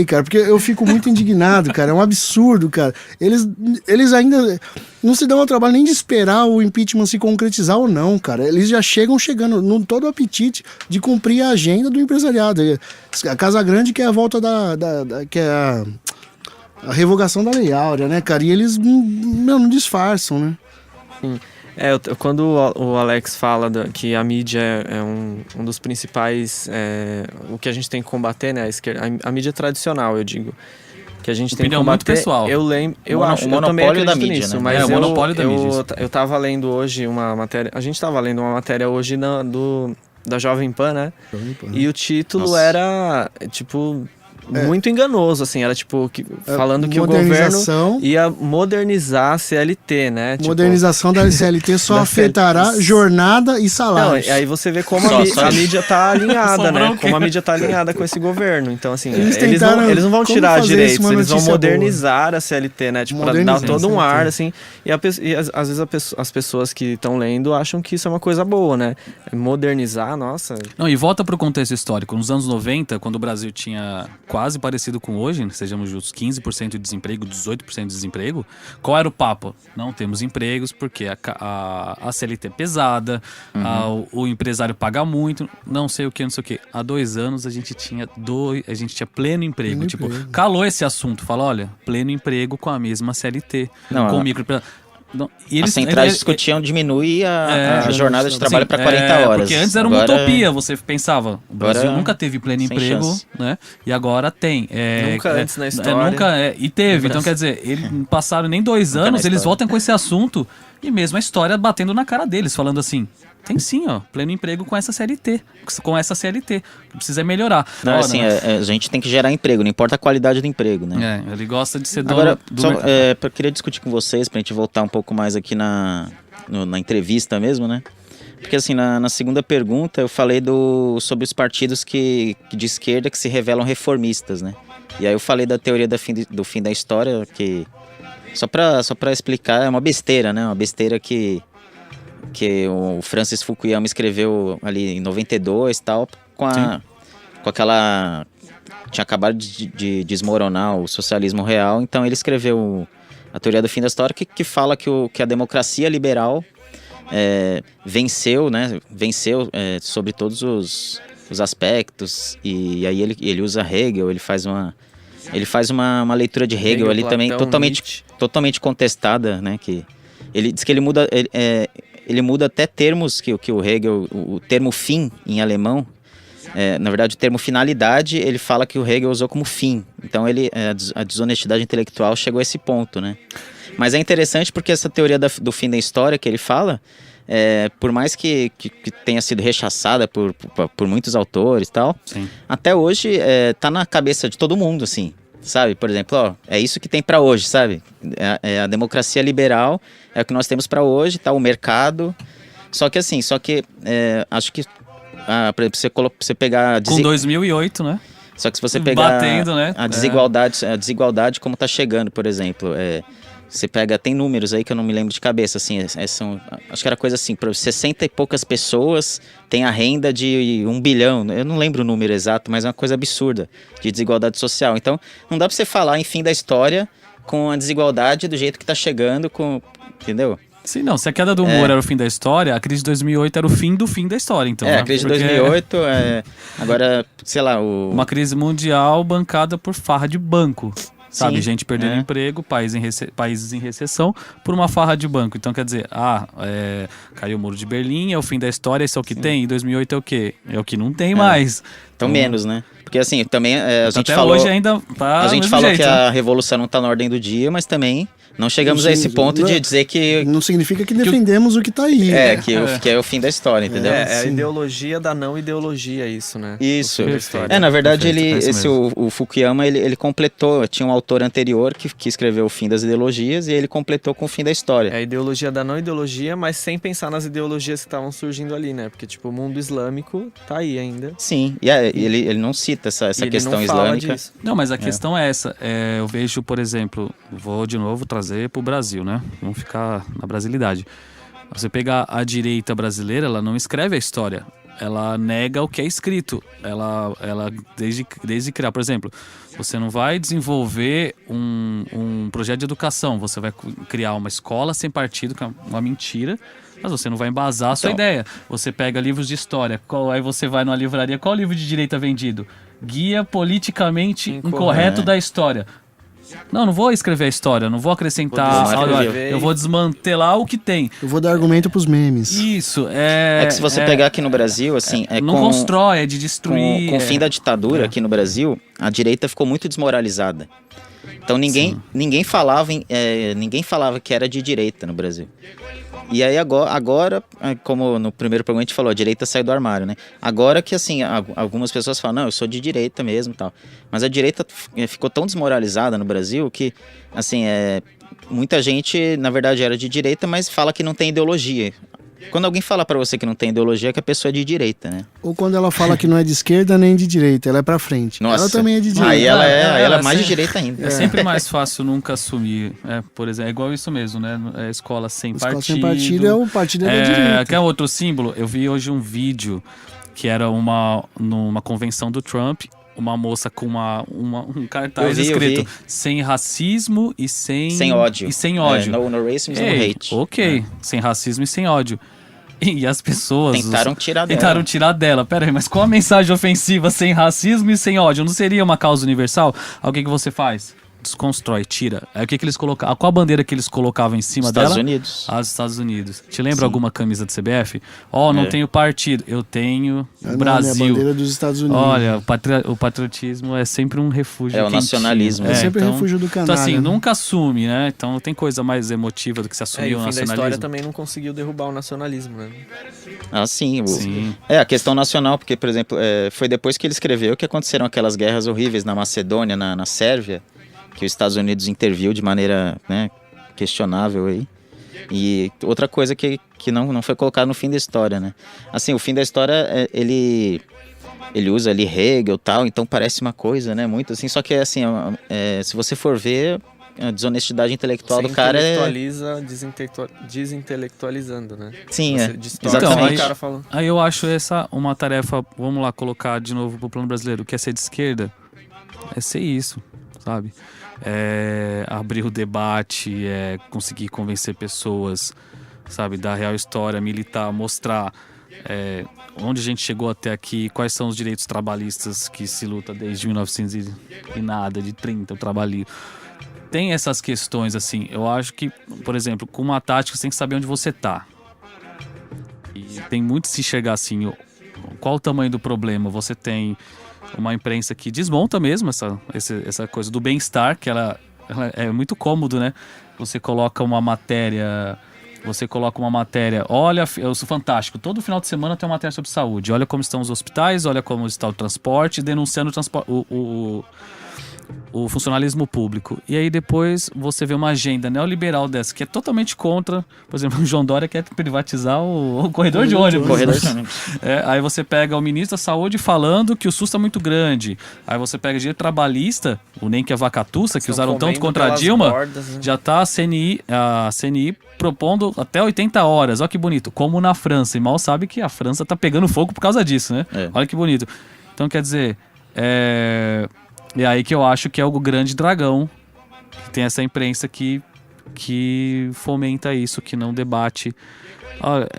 cara, porque eu fico muito indignado, cara, é um absurdo, cara. Eles ainda não se dão ao trabalho nem de esperar o impeachment se concretizar ou não, cara. Eles já chegando no todo o apetite de cumprir a agenda do empresariado. A Casa Grande quer a volta que é a revogação da Lei Áurea, né, cara? E eles não disfarçam, né? Sim. Quando o Alex fala que a mídia é um dos principais... o que a gente tem que combater, né? A mídia tradicional, eu digo. Que a gente tem que combater. Muito pessoal. Eu também acredito nisso, né? Mas o monopólio da mídia. Eu tava lendo hoje uma matéria... A gente tava lendo uma matéria hoje da Jovem Pan, né? Jovem Pan. E o título era, tipo... muito enganoso, assim, era tipo falando que o governo ia modernizar a CLT, né? Modernização da CLT só afetará jornada e salário. Aí você vê como a mídia tá alinhada, né? Como a mídia tá alinhada com esse governo. Então, assim, eles não vão tirar direitos, eles vão modernizar a CLT, né? Tipo, pra dar todo um ar, assim. E às vezes as pessoas que estão lendo acham que isso é uma coisa boa, né? Modernizar, nossa. Não, e volta pro contexto histórico. Nos anos 90, quando o Brasil tinha quase parecido com hoje, sejamos justos, 15% de desemprego, 18% de desemprego, qual era o papo? Não temos empregos porque a CLT é pesada, o empresário paga muito, não sei o que. Há 2 anos a gente tinha pleno emprego. Calou esse assunto, fala, olha, pleno emprego com a mesma CLT, com micro... Não, as centrais discutiam diminuir a jornada de trabalho para 40 horas. Porque antes era uma utopia, você pensava. O Brasil nunca teve pleno emprego, né? E agora tem. Nunca antes na história. E teve. Então, quer dizer, eles não passaram nem 2 anos, eles voltam com esse assunto e mesmo a história batendo na cara deles, falando assim... Tem sim, pleno emprego com essa CLT. Precisa melhorar. Não, assim, a gente tem que gerar emprego, não importa a qualidade do emprego, né? Ele gosta de ser dono. Agora, eu queria discutir com vocês, pra gente voltar um pouco mais aqui na entrevista mesmo, né? Porque assim, na segunda pergunta eu falei sobre os partidos de esquerda que se revelam reformistas, né? E aí eu falei da teoria do fim da história, que só pra explicar, é uma besteira, né? Uma besteira que o Francis Fukuyama escreveu ali em 92 e tal, com aquela... Tinha acabado de desmoronar o socialismo real, então ele escreveu a teoria do fim da história que fala que a democracia liberal venceu, né? Sobre todos os aspectos, e aí ele usa Hegel, ele faz uma leitura de Hegel ali também totalmente contestada, né? Que ele diz que ele muda até termos que o Hegel, o termo fim em alemão, na verdade o termo finalidade, ele fala que o Hegel usou como fim. Então a desonestidade intelectual chegou a esse ponto, né? Mas é interessante porque essa teoria do fim da história que ele fala, por mais que tenha sido rechaçada por muitos autores e tal, até hoje tá na cabeça de todo mundo, assim. Sabe, por exemplo, é isso que tem para hoje, sabe? A democracia liberal é o que nós temos para hoje, tá? O mercado. Só que acho que, por exemplo, você pegar... Com 2008, né? Só que se você pegar batendo, né? a desigualdade como tá chegando, por exemplo, você pega, tem números aí que eu não me lembro de cabeça, assim, acho que era coisa assim, 60 e poucas pessoas têm a renda de 1 bilhão, eu não lembro o número exato, mas é uma coisa absurda de desigualdade social. Então, não dá pra você falar em fim da história com a desigualdade do jeito que tá chegando, entendeu? Sim, não, se a queda do humor era o fim da história, a crise de 2008 era o fim do fim da história, então. A crise de 2008, agora, sei lá, uma crise mundial bancada por farra de banco. Sabe, Sim, gente perdendo emprego, países em recessão por uma farra de banco. Então, quer dizer, caiu o Muro de Berlim, é o fim da história, esse é o que tem. Em 2008 é o quê? É o que não tem mais. Então menos, né? Porque assim, também a gente Até falou... hoje ainda tá A do gente mesmo falou jeito, que né? a revolução não tá na ordem do dia, mas também não chegamos a Sim, esse ponto de não- dizer que Não significa que defendemos o que tá aí. que é o fim da história, entendeu? É a Sim. ideologia da não ideologia, isso, né? Isso. O fim da história. Na verdade, Perfeito, é isso mesmo. o Fukuyama, ele completou, tinha um autor anterior que escreveu o fim das ideologias e ele completou com o fim da história. É a ideologia da não ideologia, mas sem pensar nas ideologias que estavam surgindo ali, né? Porque, tipo, o mundo islâmico tá aí ainda. Sim, e ele não cita essa E ele questão não fala islâmica. disso. Não, mas a questão é essa. Eu vejo, por exemplo, vou de novo trazer pro Brasil, né? Vamos ficar na brasilidade. Você pegar a direita brasileira, ela não escreve a história. Ela nega o que é escrito. Ela desde criar, por exemplo, você não vai desenvolver um projeto de educação. Você vai criar uma escola sem partido, que é uma mentira. Mas você não vai embasar a sua Então. ideia. Você pega livros de história, aí você vai numa livraria, qual livro de direita é vendido? Guia politicamente incorreto da história. Não vou escrever a história, não vou acrescentar, Vou descrever. eu vou desmantelar o que tem. Eu vou dar argumento pros memes. Isso, É que se você pegar aqui no Brasil, assim, não constrói, é de destruir. com o fim da ditadura aqui no Brasil, a direita ficou muito desmoralizada. Então ninguém falava que era de direita no Brasil. E aí agora, como no primeiro programa a gente falou, a direita saiu do armário, né? Agora que, assim, algumas pessoas falam, não, eu sou de direita mesmo e tal. Mas a direita ficou tão desmoralizada no Brasil que, assim, muita gente, na verdade, era de direita, mas fala que não tem ideologia. Quando alguém fala pra você que não tem ideologia, é que a pessoa é de direita, né? Ou quando ela fala que não é de esquerda nem de direita, ela é pra frente. Nossa. Ela também é de direita. Aí ela é mais sim. de direita ainda. É sempre mais fácil nunca assumir. Por exemplo, é igual isso mesmo, né? É escola sem Escola partido. sem partido é o partido da direita. Quer outro símbolo? Eu vi hoje um vídeo que era numa convenção do Trump, uma moça com um cartaz Eu escrito vi. sem racismo e sem ódio. E sem ódio. No racism, no Ei, hate. ok, sem racismo e sem ódio. E as pessoas... Tentaram tirar dela. Tentaram tirar dela. Pera aí, mas qual a mensagem ofensiva sem racismo e sem ódio? Não seria uma causa universal? Aí o que você faz? Desconstrói, tira. Aí o que eles colocavam? Qual a bandeira que eles colocavam em cima Estados dela? Unidos. Ah, os Estados Unidos. Te lembra Sim. alguma camisa do CBF? Não tenho partido. Eu tenho Não, Brasil. é a bandeira dos Estados Unidos. Olha, o patriotismo é sempre um refúgio. É o quentinho. nacionalismo. É sempre refúgio do Então, canalha, assim, né? nunca assume, né? Então tem coisa mais emotiva do que se assumir E o o fim da nacionalismo. história também não conseguiu derrubar o nacionalismo, né? Ah, sim. Sim. A questão nacional, porque, por exemplo, foi depois que ele escreveu que aconteceram aquelas guerras horríveis na Macedônia, na Sérvia, que os Estados Unidos interviu de maneira, né, questionável aí. E outra coisa que não foi colocado no fim da história, né? Assim, o fim da história, ele usa ali Hegel e tal, então parece uma coisa, né, muito assim, só que assim, se você for ver, a desonestidade intelectual Você do cara intelectualiza, desintelectualizando, né? Sim, Você é. distorce Exatamente. o que o cara falando. Aí eu acho essa uma tarefa, vamos lá colocar de novo pro plano brasileiro, que é ser de esquerda, é ser isso, sabe? Abrir o debate, conseguir convencer pessoas, sabe? Da real história, militar, mostrar onde a gente chegou até aqui, quais são os direitos trabalhistas que se luta desde 1900 e nada, de 30, o trabalho. Tem essas questões, assim, eu acho que, por exemplo, com uma tática você tem que saber onde você tá. E tem muito se chegar assim, qual o tamanho do problema? Você tem uma imprensa que desmonta mesmo essa coisa do bem-estar, que ela é muito cômodo, né? Você coloca uma matéria, olha, eu sou fantástico, todo final de semana tem uma matéria sobre saúde, olha como estão os hospitais, olha como está o transporte, denunciando o funcionalismo público. E aí depois você vê uma agenda neoliberal dessa, que é totalmente contra, por exemplo, o João Dória quer privatizar o corredor de ônibus. Aí você pega o ministro da Saúde falando que o SUS está muito grande. Aí você pega o direito trabalhista, o nem que a vacatuça, que Estão usaram tanto comendo contra a pelas Dilma, bordas, né? já tá a CNI propondo até 80 horas. Olha que bonito. Como na França. E mal sabe que a França tá pegando fogo por causa disso, né? Olha que bonito. Então, quer dizer, é aí que eu acho que é o grande dragão, que tem essa imprensa que fomenta isso, que não debate.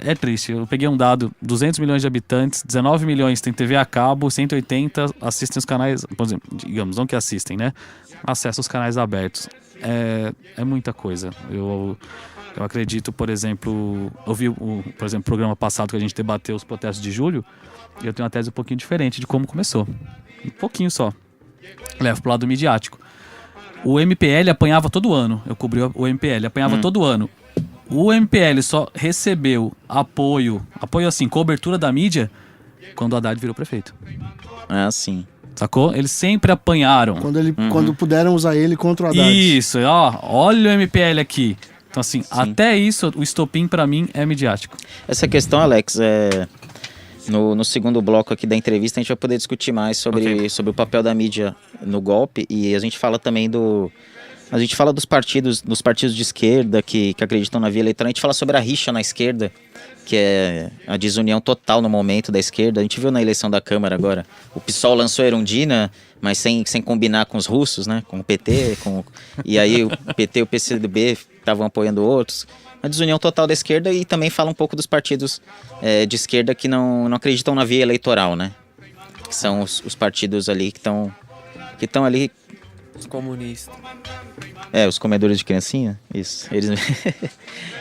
É triste, eu peguei um dado, 200 milhões de habitantes, 19 milhões tem TV a cabo, 180 assistem os canais, por exemplo, digamos, não que assistem, né? Acessam os canais abertos. é muita coisa. Eu acredito, por exemplo, eu vi por exemplo, o programa passado que a gente debateu os protestos de julho, e eu tenho uma tese um pouquinho diferente de como começou. Um pouquinho só. Levo pro lado midiático. O MPL apanhava todo ano. Eu cobri o MPL, apanhava todo ano. O MPL só recebeu apoio assim, cobertura da mídia, quando o Haddad virou prefeito. Ah, sim. Sacou? Eles sempre apanharam. Quando puderam usar ele contra o Haddad. Isso, ó, olha o MPL aqui. Então, assim, até isso, o estopim pra mim é midiático. Essa questão, Alex, no segundo bloco aqui da entrevista a gente vai poder discutir mais sobre o papel da mídia no golpe, e a gente fala também a gente fala dos partidos de esquerda que acreditam na via eleitoral. A gente fala sobre a rixa na esquerda, que é a desunião total no momento da esquerda. A gente viu na eleição da Câmara agora. O PSOL lançou a Erundina, mas sem combinar com os russos, né? Com o PT. E aí o PT e o PCdoB estavam apoiando outros. A desunião total da esquerda, e também fala um pouco dos partidos de esquerda que não acreditam na via eleitoral, né? Que são os partidos ali que estão ali. Os comunistas. Os comedores de criancinha? Isso.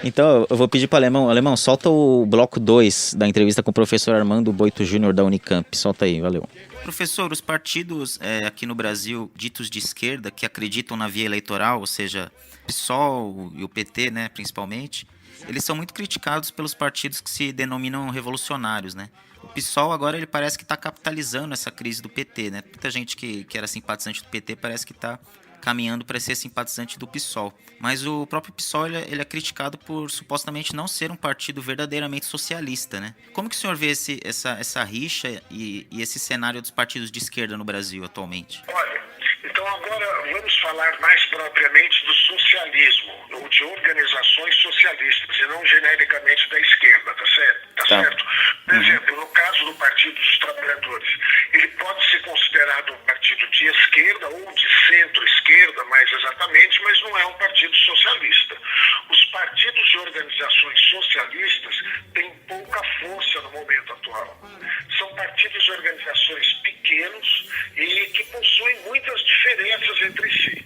Então, eu vou pedir para o Alemão, solta o bloco 2 da entrevista com o professor Armando Boito Júnior da Unicamp. Solta aí, valeu. Professor, os partidos aqui no Brasil, ditos de esquerda, que acreditam na via eleitoral, ou seja, o PSOL e o PT, né, principalmente, eles são muito criticados pelos partidos que se denominam revolucionários, né? O PSOL agora ele parece que está capitalizando essa crise do PT, né? Muita gente que era simpatizante do PT parece que está caminhando para ser simpatizante do PSOL. Mas o próprio PSOL ele é criticado por supostamente não ser um partido verdadeiramente socialista, né? Como que o senhor vê essa rixa e esse cenário dos partidos de esquerda no Brasil atualmente? Olha, então agora vamos falar mais propriamente do socialismo, ou de organizações socialistas, e não genericamente da esquerda, tá certo? Certo? Por exemplo, no caso do Partido dos Trabalhadores, ele pode ser considerado um partido de esquerda ou de centro-esquerda, mais exatamente, mas não é um partido socialista. Os partidos de organizações socialistas têm pouca força no momento atual. São partidos de organizações pequenos e que possuem muitas diferenças entre si.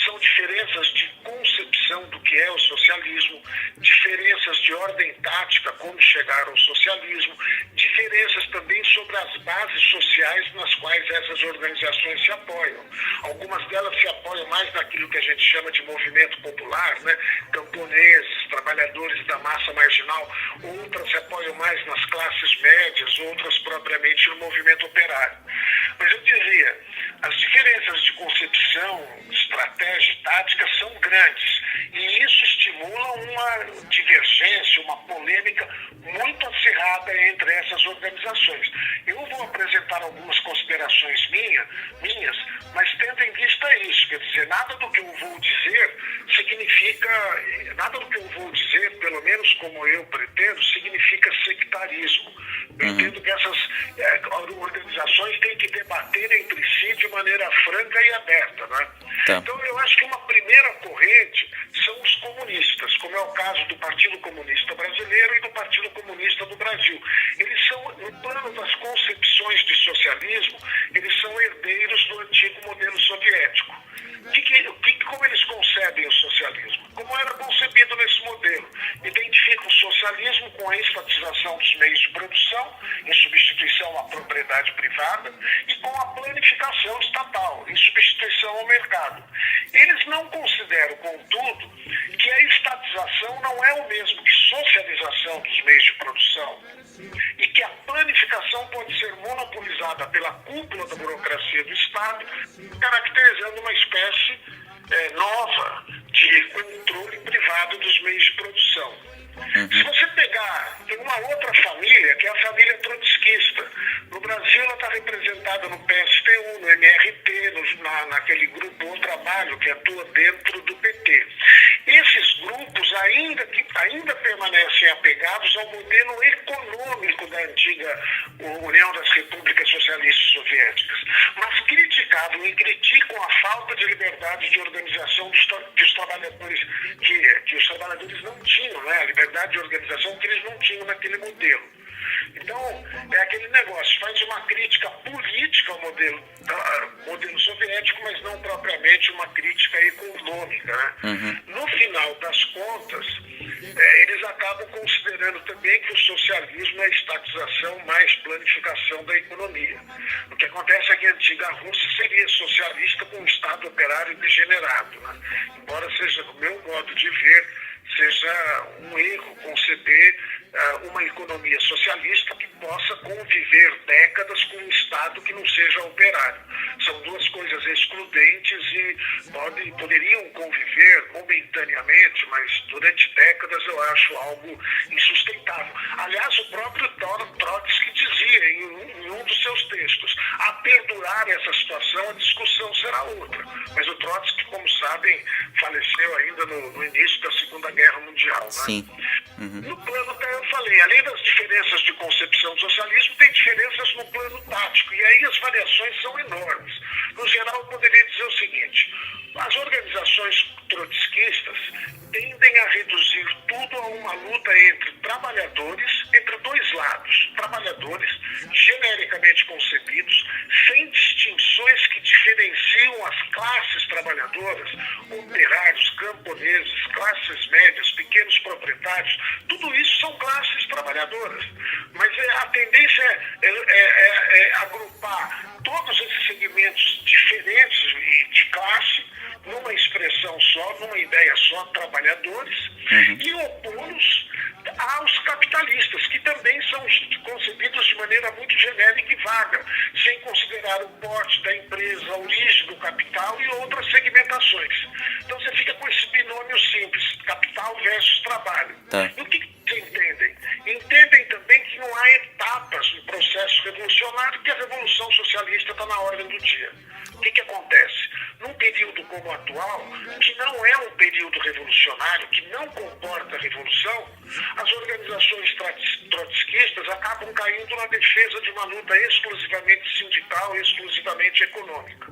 São diferenças de concepção do que é o socialismo, diferenças de ordem tática, como chegar ao socialismo, diferenças também sobre as bases sociais nas quais essas organizações se apoiam. Algumas delas se apoiam mais naquilo que a gente chama de movimento popular, né? Camponeses, trabalhadores da massa marginal, outras se apoiam mais nas classes médias, outras propriamente no movimento operário. Mas eu diria, as diferenças de concepção, estratégia e tática são grandes, e isso estimula uma divergência, uma polêmica muito acirrada entre essas organizações. Eu vou apresentar algumas considerações minhas, mas tendo em vista isso, quer dizer, nada do que eu vou dizer, pelo menos como eu pretendo, significa sectarismo. Eu entendo que essas organizações têm que debater entre si de maneira franca e aberta, né? Então eu acho que uma primeira corrente são os comunistas, como é o caso do Partido Comunista Brasileiro e do Partido Comunista do Brasil. Eles são, no plano das concepções de socialismo, eles são herdeiros do antigo modelo soviético. Como eles concebem o socialismo? Como era concebido nesse modelo? Identificam o socialismo com a estatização dos meios de produção, em substituição à propriedade privada, e com a planificação estatal, em substituição ao mercado. Eles não consideram, contudo, que a estatização não é o mesmo que socialização dos meios de produção, e que a planificação pode ser monopolizada pela cúpula da burocracia do Estado, caracterizando uma espécie nova de controle privado dos meios de produção. Se você pegar, tem uma outra família, que é a família trotskista. No Brasil, ela está representada no PSTU, no MRT, naquele grupo O Trabalho, que atua dentro do PT. Esses grupos ainda permanecem apegados ao modelo econômico da antiga União das Repúblicas Socialistas Soviéticas, mas criticavam e criticam a falta de liberdade de organização que os trabalhadores não tinham, né? A liberdade de organização que eles não tinham naquele modelo. Então, é aquele negócio, faz uma crítica política ao modelo soviético, mas não propriamente uma crítica econômica, né? No final das contas, eles acabam considerando também que o socialismo é a estatização mais planificação da economia. O que acontece é que a antiga Rússia seria socialista com um Estado operário degenerado, né? Embora seja, no meu modo de ver, seja um erro conceber uma economia socialista que possa conviver décadas com um Estado que não seja operário. São duas coisas excludentes e poderiam conviver momentaneamente, mas durante décadas eu acho algo insustentável. Aliás, o próprio Trotsky dizia em um dos seus textos, a perdurar essa situação, a discussão será outra. Mas o Trotsky, como sabem, faleceu ainda no início da Segunda Guerra Mundial. Né? Sim. No plano, eu falei, além das diferenças de concepção do socialismo, tem diferenças no plano tático, e aí as variações são enormes. No geral, eu poderia dizer o seguinte, as organizações trotskistas tendem a reduzir tudo a uma luta entre trabalhadores, entre dois lados, trabalhadores genericamente concebidos, sem distinções que diferenciam as classes trabalhadoras, operários, camponeses, classes médias, pequenos proprietários, tudo isso são classes trabalhadoras. Mas a tendência é agrupar todos esses segmentos diferentes de classe numa expressão só, numa ideia só, trabalhadores, e opô-los aos capitalistas, que também são concebidos de maneira muito genérica e vaga, sem considerar o porte da empresa, a origem do capital e outras segmentações. Então você fica com esse binômio simples, capital versus trabalho. Tá. E o que vocês entendem? Entendem também que não há etapas no processo revolucionário, que a revolução socialista está na ordem do dia. O que acontece? Num período como o atual, que não é um período revolucionário, que não comporta a revolução, as organizações trotskistas acabam caindo na defesa de uma luta exclusivamente sindical, exclusivamente econômica.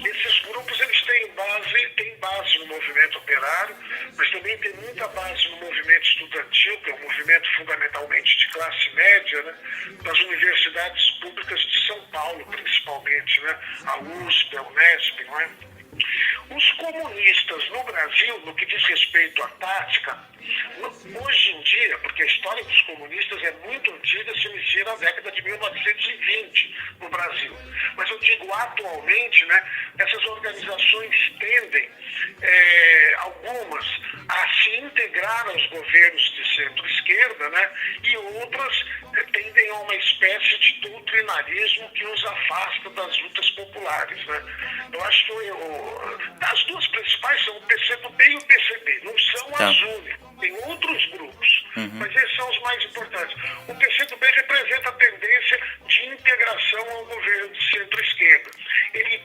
Esses grupos eles têm base no movimento operário, mas também tem muita base no movimento estudantil, que é um movimento fundamentalmente de classe média, né? Das universidades públicas de São Paulo, principalmente, né? A USP, a Unesp, não é? Os comunistas no Brasil, no que diz respeito à tática, hoje em dia, porque a história dos comunistas é muito antiga, se inicia na década de 1920 no Brasil. Mas eu digo atualmente, né, essas organizações tendem, algumas, a se integrar aos governos de centro-esquerda, né, e outras tendem a uma espécie de doutrinarismo que os afasta das lutas populares. Né? Eu acho que as duas principais são o PCdoB e o PCB, não são as únicas. Tem outros grupos, mas esses são os mais importantes. O PCdoB representa a tendência de integração ao governo de centro-esquerda. Ele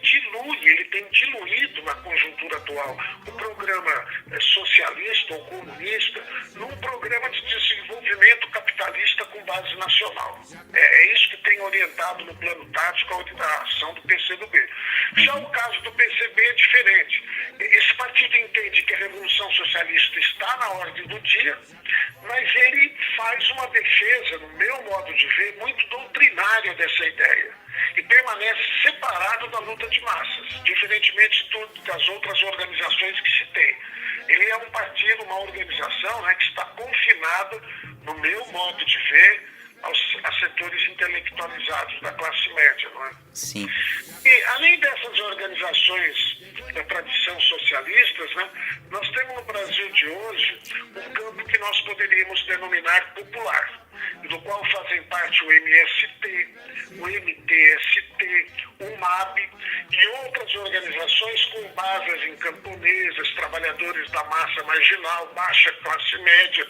tem diluído na conjuntura atual o programa socialista ou comunista num programa de desenvolvimento capitalista com base nacional. É isso que tem orientado no plano tático a ação do PCdoB. Já o caso do PCB é diferente. Esse partido entende que a Revolução Socialista está na ordem do dia, mas ele faz uma defesa, no meu modo de ver, muito doutrinária dessa ideia e permanece separado da luta de massas, diferentemente das outras organizações que se tem. Ele é um partido, uma organização, né, que está confinada, no meu modo de ver, a setores intelectualizados da classe média, não é? Sim. E, além dessas organizações da tradição socialistas, né, nós temos no Brasil de hoje um campo que nós poderíamos denominar popular, do qual fazem parte o MST, o MTST, o MAB e outras organizações com bases em camponeses, trabalhadores da massa marginal, baixa classe média,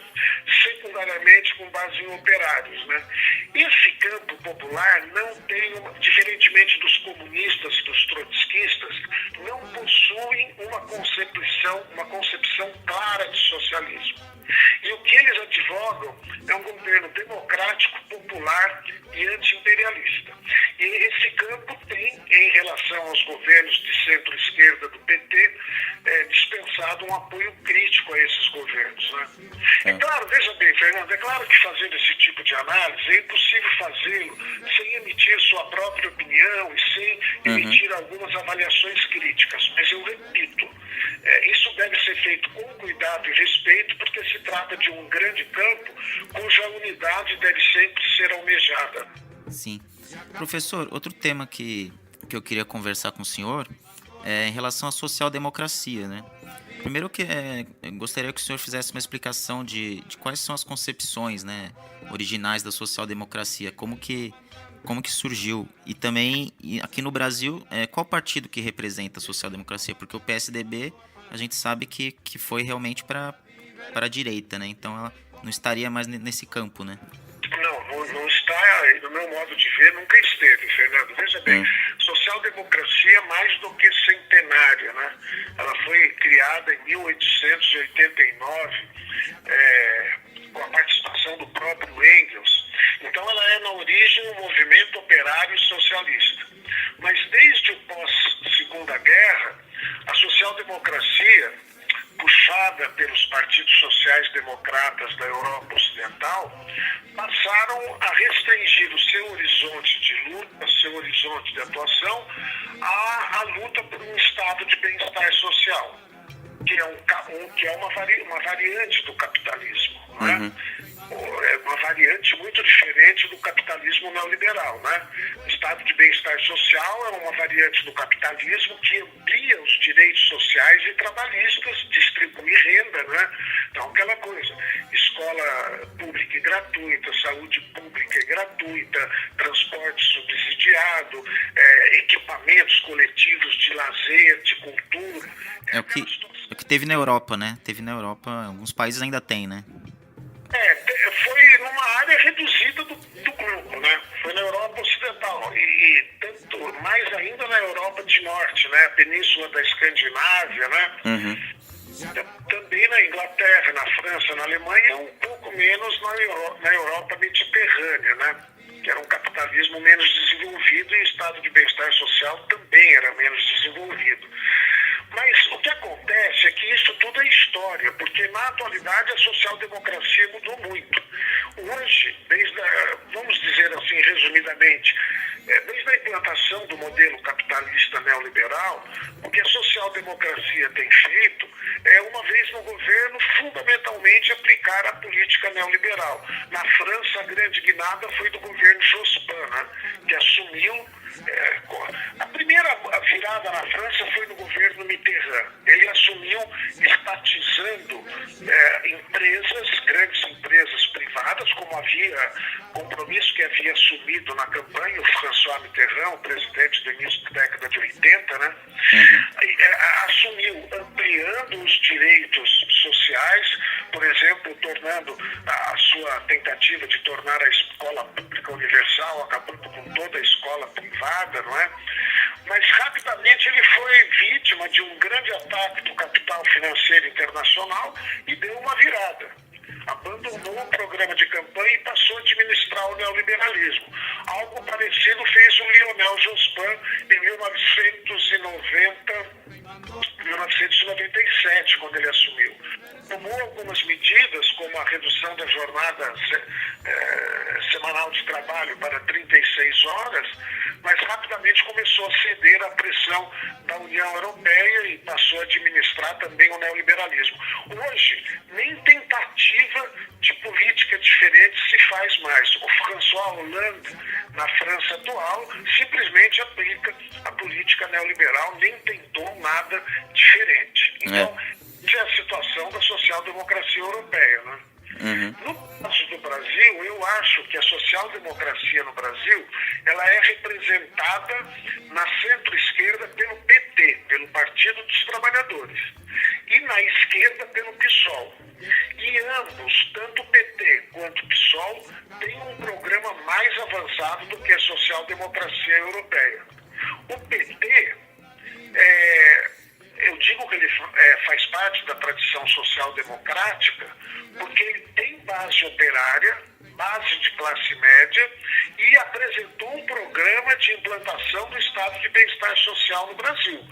secundariamente com base em operários. Né? Esse campo popular não tem, diferentemente dos comunistas e dos trotskistas, não possuem uma concepção clara de socialismo. E o que eles advogam é um governo democrático, popular e anti-imperialista. E esse campo tem, em relação aos governos de centro-esquerda do PT dispensado um apoio crítico a esses governos, né? É claro, veja bem, Fernando, é claro que fazendo esse tipo de análise é impossível fazê-lo sem emitir sua própria opinião e sem emitir algumas avaliações críticas. Mas eu repito, isso deve ser feito com cuidado e respeito, porque se trata de um grande campo cuja unidade deve sempre ser almejada. Sim. Professor, outro tema que eu queria conversar com o senhor é em relação à social-democracia, né? Primeiro eu gostaria que o senhor fizesse uma explicação de quais são as concepções, né, originais da social-democracia, como que surgiu, e também aqui no Brasil, qual partido que representa a social-democracia, porque o PSDB a gente sabe que foi realmente para a direita, né? Então ela não estaria mais nesse campo, né? Não está, no meu modo de ver, nunca esteve, Fernando. Veja bem, social-democracia é mais do que centenária, né? Ela foi criada em 1889, com a participação do próprio Engels. Então ela é, na origem, um movimento operário socialista. Mas desde o pós-Segunda Guerra, a social-democracia, puxada pelos partidos sociais-democratas da Europa Ocidental, passaram a restringir o seu horizonte de luta, seu horizonte de atuação, à luta por um estado de bem-estar social, que é uma variante do capitalismo, né? É uma variante muito diferente do capitalismo neoliberal, né? O estado de bem-estar social é uma variante do capitalismo que amplia os direitos sociais e trabalhistas, distribui renda, né? Então, aquela coisa, escola pública e gratuita, saúde pública e gratuita, transporte subsidiado, equipamentos coletivos de lazer, de cultura. É o que teve na Europa, né? Teve na Europa, alguns países ainda tem, né? Foi numa área reduzida do grupo, né? Foi na Europa Ocidental e tanto mais ainda na Europa de Norte, né? A Península da Escandinávia, né? Também na Inglaterra, na França, na Alemanha, um pouco menos na Europa mediterrânea, né? Que era um capitalismo menos desenvolvido e o estado de bem-estar social também era menos desenvolvido. Mas o que acontece é que isso tudo é história, porque na atualidade a social-democracia mudou muito. Hoje, vamos dizer assim resumidamente, desde a implantação do modelo capitalista neoliberal, o que a social-democracia tem feito é, uma vez no governo, fundamentalmente aplicar a política neoliberal. Na França, a grande guinada foi do governo Jospin, né, que assumiu. A primeira virada na França foi no governo Mitterrand. Ele assumiu estatizando grandes empresas privadas, como havia compromisso que havia assumido na campanha o François Mitterrand, o presidente do início da década de 80, né? Assumiu ampliando os direitos sociais, por exemplo, tornando a sua tentativa de tornar a escola pública universal, acabando com toda a escola privada, não é? Mas rapidamente ele foi vítima de um grande ataque do capital financeiro internacional e deu uma virada. Abandonou o programa de campanha e passou a administrar o neoliberalismo. Algo parecido fez o Lionel Jospin em 1997, quando ele assumiu. Tomou algumas medidas, como a redução da jornada semanal de trabalho para 36 horas, mas rapidamente começou a ceder à pressão da União Europeia e passou a administrar também o neoliberalismo. Hoje, nem tentativa de política diferente se faz mais. O François Hollande, na França atual, simplesmente aplica a política neoliberal, nem tentou nada diferente. Então, essa é a situação da social-democracia europeia, né? No caso do Brasil, eu acho que a social-democracia no Brasil ela é representada na centro-esquerda pelo PT, pelo Partido dos Trabalhadores, e na esquerda pelo PSOL. E ambos, tanto o PT quanto o PSOL, têm um programa mais avançado do que a social-democracia europeia. O PT eu digo que ele faz parte da tradição social-democrática porque ele tem base operária, base de classe média e apresentou um programa de implantação do estado de bem-estar social no Brasil.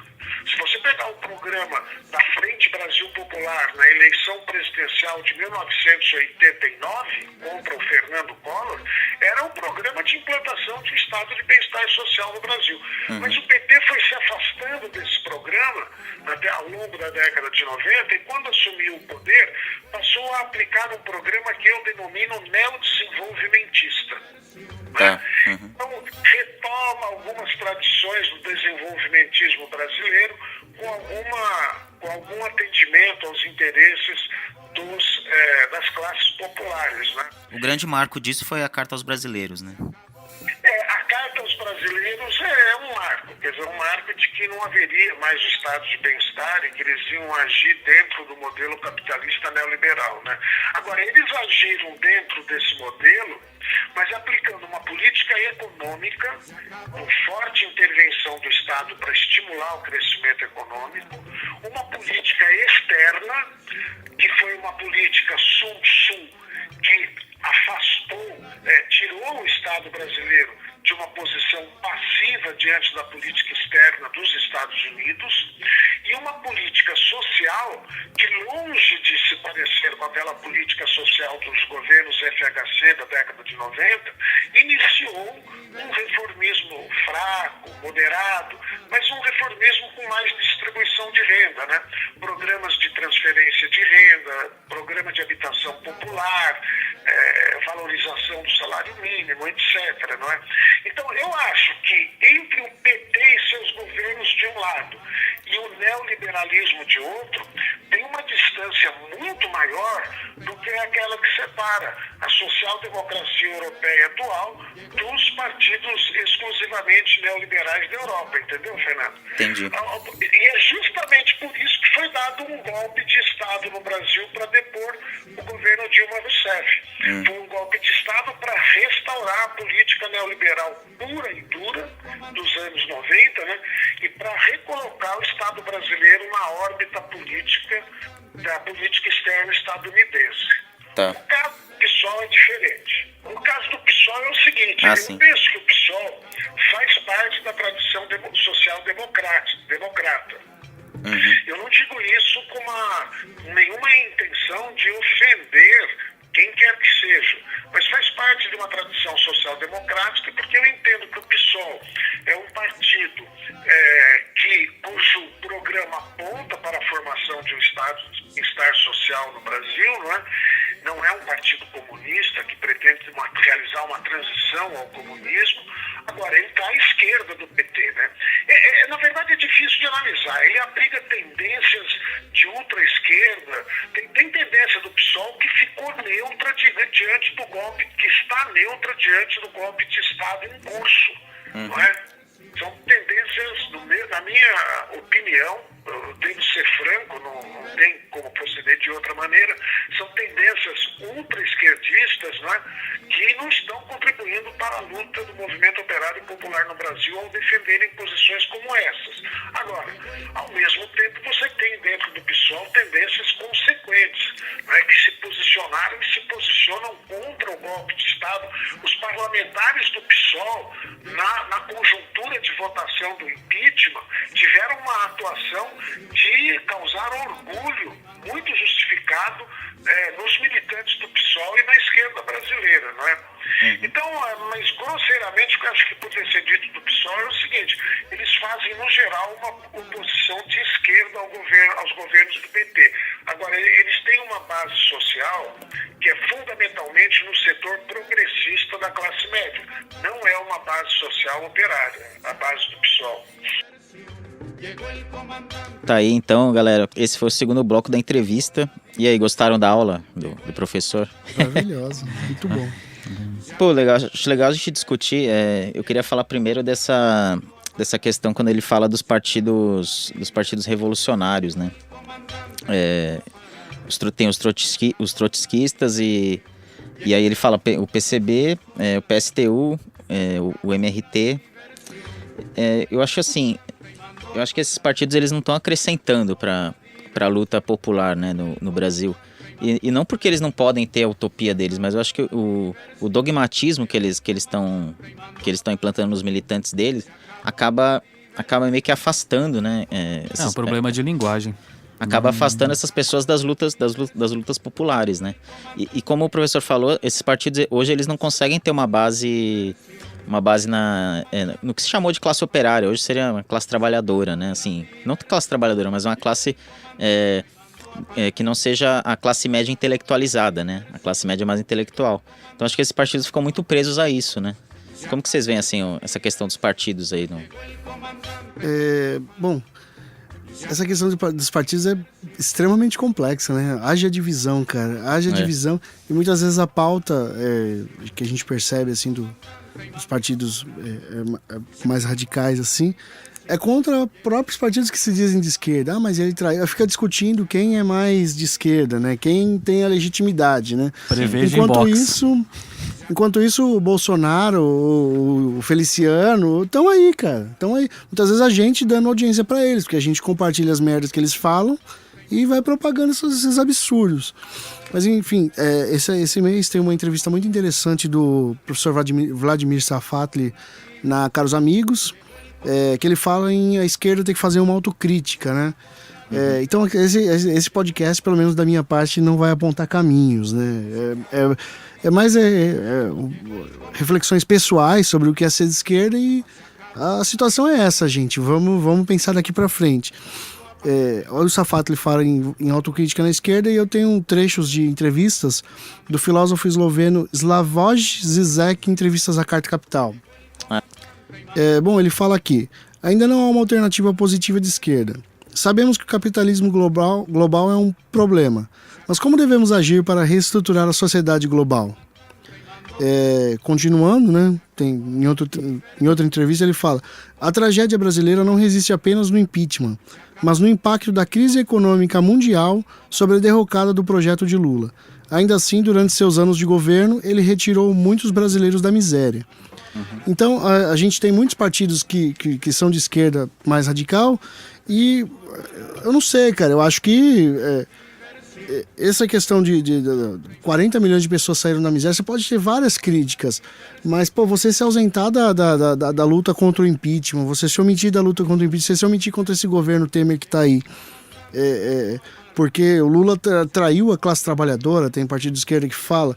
Se você pegar o programa da Frente Brasil Popular na eleição presidencial de 1989, contra o Fernando Collor, era um programa de implantação de um estado de bem-estar social no Brasil. Mas o PT foi se afastando desse programa até ao longo da década de 90 e quando assumiu o poder, passou a aplicar um programa que eu denomino neodesenvolvimentista. Tá. Então, retoma algumas tradições do desenvolvimentismo brasileiro com algum atendimento aos interesses das classes populares, né? O grande marco disso foi a Carta aos Brasileiros, né? A Carta aos Brasileiros é um marco, quer dizer, um marco de que não haveria mais o estado de bem-estar e que eles iam agir dentro do modelo capitalista neoliberal, né? Agora, eles agiram dentro desse modelo, mas aplicando uma política econômica com forte intervenção do Estado para estimular o crescimento econômico, uma política externa, que foi uma política sul-sul, que afastou, tirou o Estado brasileiro de uma posição passiva diante da política externa dos Estados Unidos e uma política social que, longe de se parecer com aquela política social dos governos FHC da década de 90, iniciou um reformismo fraco, moderado, mas um reformismo com mais distribuição de renda, né? Programas de transferência de renda, programa de habitação popular, valorização do salário mínimo, etc. Não é? Então, eu acho que entre o PT e seus governos de um lado e o neoliberalismo de outro, tem uma distância muito maior do que aquela que separa a social-democracia europeia atual dos partidos exclusivamente neoliberais da Europa, entendeu, Fernando? Entendi. E é justamente por isso que foi dado um golpe de Estado no Brasil para depor o governo Dilma Rousseff. Foi um golpe de Estado para restaurar a política neoliberal pura e dura dos anos 90, né? E para recolocar o Estado brasileiro na órbita política da política externa estadunidense. Tá. O caso do PSOL é diferente. O caso do PSOL é o seguinte, eu penso que o PSOL faz parte da tradição social-democrata. Eu não digo isso com nenhuma intenção de ofender quem quer que seja, mas faz parte de uma tradição social-democrática, porque eu entendo que o PSOL é um partido cujo programa aponta para a formação de um estado de bem-estar social no Brasil, não é? Não é um partido comunista que pretende realizar uma transição ao comunismo. Agora, ele está à esquerda do PT, né? Na verdade, é difícil de analisar. Ele abriga tendências de ultra-esquerda. Tem tendência do PSOL que ficou neutra diante do golpe, que está neutra diante do golpe de Estado em curso, não é? São tendências, na minha opinião, eu devo ser franco, não tem como proceder de outra maneira, são tendências ultra-esquerdistas, não é? Que não estão contribuindo para a luta do movimento operário popular no Brasil ao defenderem posições como essas. Agora, ao mesmo tempo, você tem dentro do PSOL tendências consequentes, não é? Que se posicionaram e se posicionam contra o golpe de Estado. Os parlamentares do PSOL, na conjuntura de votação do impeachment, tiveram uma atuação de causar orgulho muito justificado nos militantes do PSOL e na esquerda brasileira, não é? Então, mas grosseiramente, o que eu acho que poderia ser dito do PSOL é o seguinte: eles fazem, no geral, uma oposição de esquerda aos governos do PT. Agora, eles têm uma base social que é fundamentalmente no setor progressista da classe média. Não é uma base social operária, a base do PSOL. Tá aí então, galera. Esse foi o segundo bloco da entrevista. E aí, gostaram da aula do professor? Maravilhoso, muito bom. Pô, legal, acho legal a gente discutir. Eu queria falar primeiro dessa questão quando ele fala dos partidos revolucionários, né? Tem os trotskistas e aí ele fala o PCB, o PSTU, o MRT. Eu acho assim, que esses partidos eles não estão acrescentando para a luta popular, né, no Brasil. E não porque eles não podem ter a utopia deles, mas eu acho que o dogmatismo que eles estão implantando nos militantes deles acaba acaba meio que afastando, né? É um problema de linguagem. Acaba afastando essas pessoas das lutas populares, né? E como o professor falou, esses partidos hoje eles não conseguem ter uma base no que se chamou de classe operária. Hoje seria uma classe trabalhadora, né? Assim, não classe trabalhadora, mas uma classe que não seja a classe média intelectualizada, né? A classe média mais intelectual. Então acho que esses partidos ficam muito presos a isso, né? Como que vocês veem assim essa questão dos partidos aí? Bom, essa questão dos partidos é extremamente complexa, né? Haja divisão, cara. Haja divisão. E muitas vezes a pauta que a gente percebe, assim, dos partidos mais radicais, assim, é contra próprios partidos que se dizem de esquerda. Ah, mas ele traiu. Fica discutindo quem é mais de esquerda, né? Quem tem a legitimidade, né? Preveja Enquanto isso, o Bolsonaro, o Feliciano, estão aí, cara. Estão aí. Muitas vezes a gente dando audiência para eles, porque a gente compartilha as merdas que eles falam e vai propagando esses absurdos. Mas, enfim, esse mês tem uma entrevista muito interessante do professor Vladimir Safatli na Caros Amigos, que ele fala em a esquerda ter que fazer uma autocrítica, né? Então, esse podcast, pelo menos da minha parte, não vai apontar caminhos, né? É mais reflexões pessoais sobre o que é ser de esquerda e a situação é essa, gente. Vamos pensar daqui para frente. Olha, o Safatli fala em autocrítica na esquerda e eu tenho trechos de entrevistas do filósofo esloveno Slavoj Zizek em entrevistas à Carta Capital. Bom, ele fala aqui: ainda não há uma alternativa positiva de esquerda. Sabemos que o capitalismo global é um problema, mas como devemos agir para reestruturar a sociedade global? Continuando, né? Em outra entrevista ele fala: a tragédia brasileira não resiste apenas no impeachment, mas no impacto da crise econômica mundial sobre a derrocada do projeto de Lula. Ainda assim, durante seus anos de governo, ele retirou muitos brasileiros da miséria. Então, a gente tem muitos partidos que são de esquerda mais radical e eu não sei, cara, eu acho que essa questão de 40 milhões de pessoas saíram da miséria, você pode ter várias críticas, mas, você se ausentar da luta contra o impeachment, você se omitir da luta contra o impeachment, você se omitir contra esse governo Temer que está aí, porque o Lula traiu a classe trabalhadora, tem partido de esquerda que fala,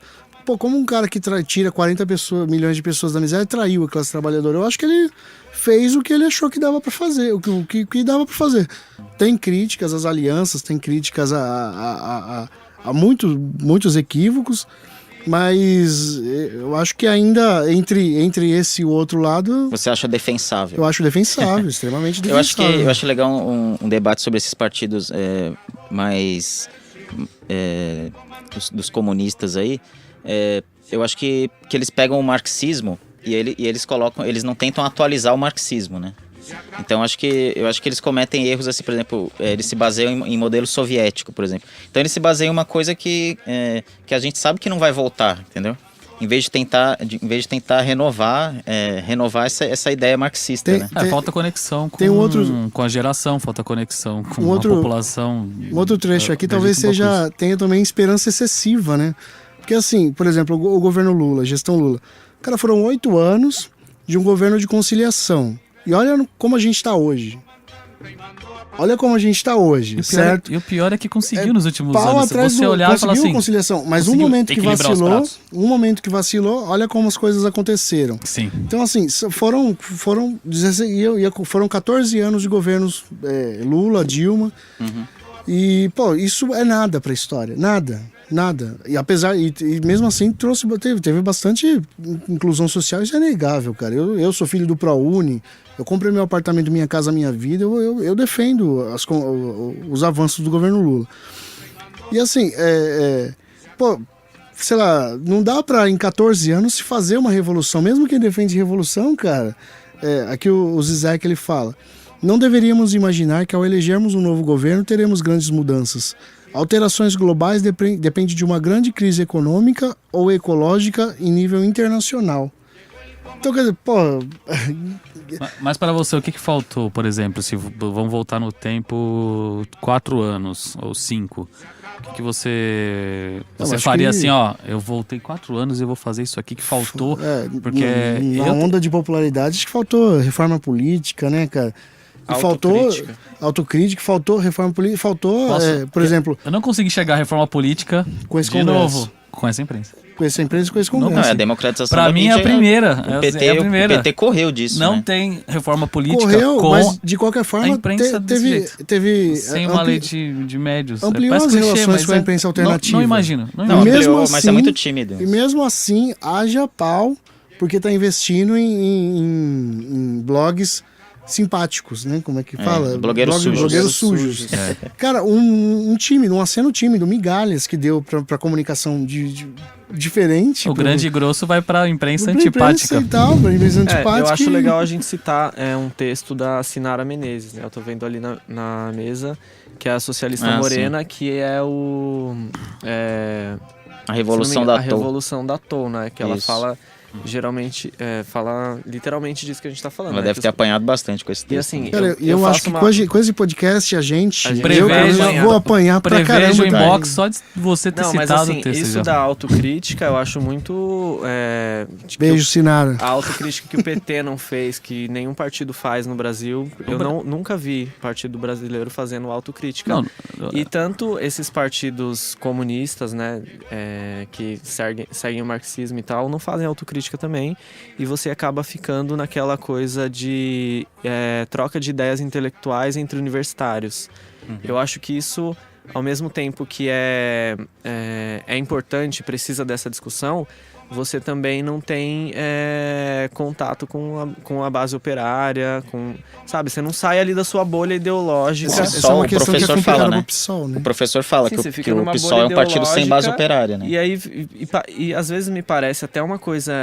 como um cara que tira 40 milhões de pessoas da miséria traiu a classe trabalhadora? Eu acho que ele fez o que ele achou que dava para fazer, o que dava para fazer. Tem críticas às alianças, tem críticas a muitos equívocos, mas eu acho que ainda entre esse e o outro lado... Você acha defensável? Eu acho defensável, extremamente defensável. Eu acho legal um debate sobre esses partidos mais dos comunistas aí. Eu acho que eles pegam o marxismo e eles não tentam atualizar o marxismo, né? Então eu acho que eles cometem erros assim, por exemplo, eles se baseiam em modelo soviético, por exemplo. Então eles se baseiam em uma coisa que a gente sabe que não vai voltar, entendeu? Em vez de tentar renovar essa ideia marxista, né? Falta conexão com a geração, falta conexão com a população. Um outro trecho aqui talvez tenha também esperança excessiva, né? Porque assim, por exemplo, o governo Lula, a gestão Lula, cara, foram 8 anos de um governo de conciliação. E olha como a gente está hoje. Olha como a gente está hoje, certo? E o pior é que conseguiu nos últimos anos. Atrás você olhar e falar assim... conciliação, mas um momento que vacilou, olha como as coisas aconteceram. Sim. Então assim, foram 14 anos de governos Lula, Dilma. E, isso é nada para a história, nada. E mesmo assim teve bastante inclusão social, isso é inegável, cara. Eu sou filho do ProUni, eu comprei meu apartamento, minha casa, minha vida, eu defendo os avanços do governo Lula. E assim, sei lá, não dá pra em 14 anos se fazer uma revolução, mesmo quem defende revolução, cara. Aqui o Zizek ele fala: não deveríamos imaginar que ao elegermos um novo governo teremos grandes mudanças. Alterações globais dependem de uma grande crise econômica ou ecológica em nível internacional. Então, quer dizer, Mas para você, o que faltou, por exemplo, se vamos voltar no tempo 4 anos ou 5? O que você Eu você acho faria que- assim, ó, eu voltei 4 anos e eu vou fazer isso aqui que faltou, porque na eu onda de popularidade, acho que faltou reforma política, né, cara? E faltou Autocrítica. autocrítica, faltou reforma política, faltou, Posso- por exemplo, eu não consegui chegar à reforma política com esse de congresso. novo com essa imprensa. Com essa empresa e com esse Não, congresso. é a democratização Pra da mim é a mídia. primeira, O PT, é a primeira. O PT correu disso, Não né? tem reforma política Correu, com mas de qualquer forma imprensa desse teve, jeito. teve sem uma ampli- lei de médios. ampliou Parece as clichê, relações mas com a imprensa alternativa. Não imagino. Não Não, E imagino. mesmo ampliou, mas é assim- muito tímido. E mesmo assim, haja pau, porque tá investindo em blogs simpáticos, né? Como é que fala? blogueiros sujos. Blogueiros sujos. Cara, um tímido, um aceno tímido, migalhas que deu pra comunicação diferente. O grande e grosso vai pra imprensa pra antipática. imprensa e tal, pra imprensa antipática. Eu acho e- legal a gente citar um texto da Sinara Menezes, né? Eu tô vendo ali na mesa, que é a socialista Ah, morena, que é o... A revolução se não me da engano, a Toa. Revolução da Toa, né? Que ela Isso. fala, geralmente, fala literalmente disso que a gente tá falando. Ela né? deve Que ter apanhado bastante com esse E texto. assim, Cara, eu acho que com esse podcast a gente eu Prevejo- vou apanhar pra caramba. Prevejo o cara. inbox só de você ter Não, mas citado assim, o texto. isso já. da autocrítica eu acho muito... de que Beijo, Sinara. a autocrítica que o PT não fez, que nenhum partido faz no Brasil, eu nunca vi partido brasileiro fazendo autocrítica. Não, E tanto esses partidos comunistas, né, que seguem o marxismo e tal, não fazem autocrítica também. E você acaba ficando naquela coisa de troca de ideias intelectuais entre universitários. Eu acho que isso, ao mesmo tempo que é importante, precisa dessa discussão, você também não tem contato com a base operária, sabe? Você não sai ali da sua bolha ideológica. Sim, Essa é só uma o questão que é professor complicada fala, né? pro PSOL, né? O professor fala Sim, que, você o, fica que o numa PSOL é um bolha partido sem base ideológica, operária, né? E aí, e às vezes me parece até uma coisa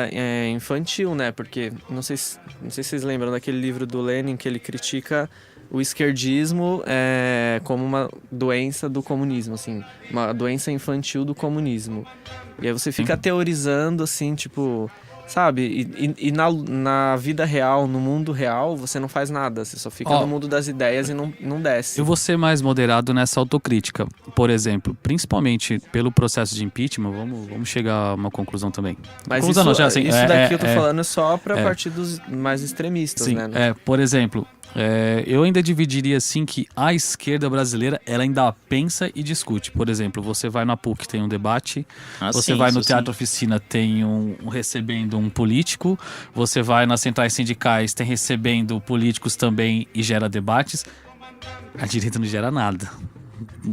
infantil, né? Porque, não sei se vocês lembram daquele livro do Lenin que ele critica o esquerdismo como uma doença do comunismo, assim, uma doença infantil do comunismo. E aí você fica teorizando, assim, tipo... Sabe? E na vida real, no mundo real, você não faz nada. Você só fica no mundo das ideias e não desce. Eu vou ser mais moderado nessa autocrítica. Por exemplo, principalmente pelo processo de impeachment, vamos chegar a uma conclusão também. Mas Conclusão não, já, assim, isso daqui eu tô falando é só pra partidos mais extremistas, Sim, né? por exemplo, eu ainda dividiria assim que a esquerda brasileira ela ainda pensa e discute. Por exemplo, você vai na PUC, tem um debate, você vai no Teatro Oficina, tem recebendo um político, você vai nas centrais sindicais, tem recebendo políticos também e gera debates. A direita não gera nada.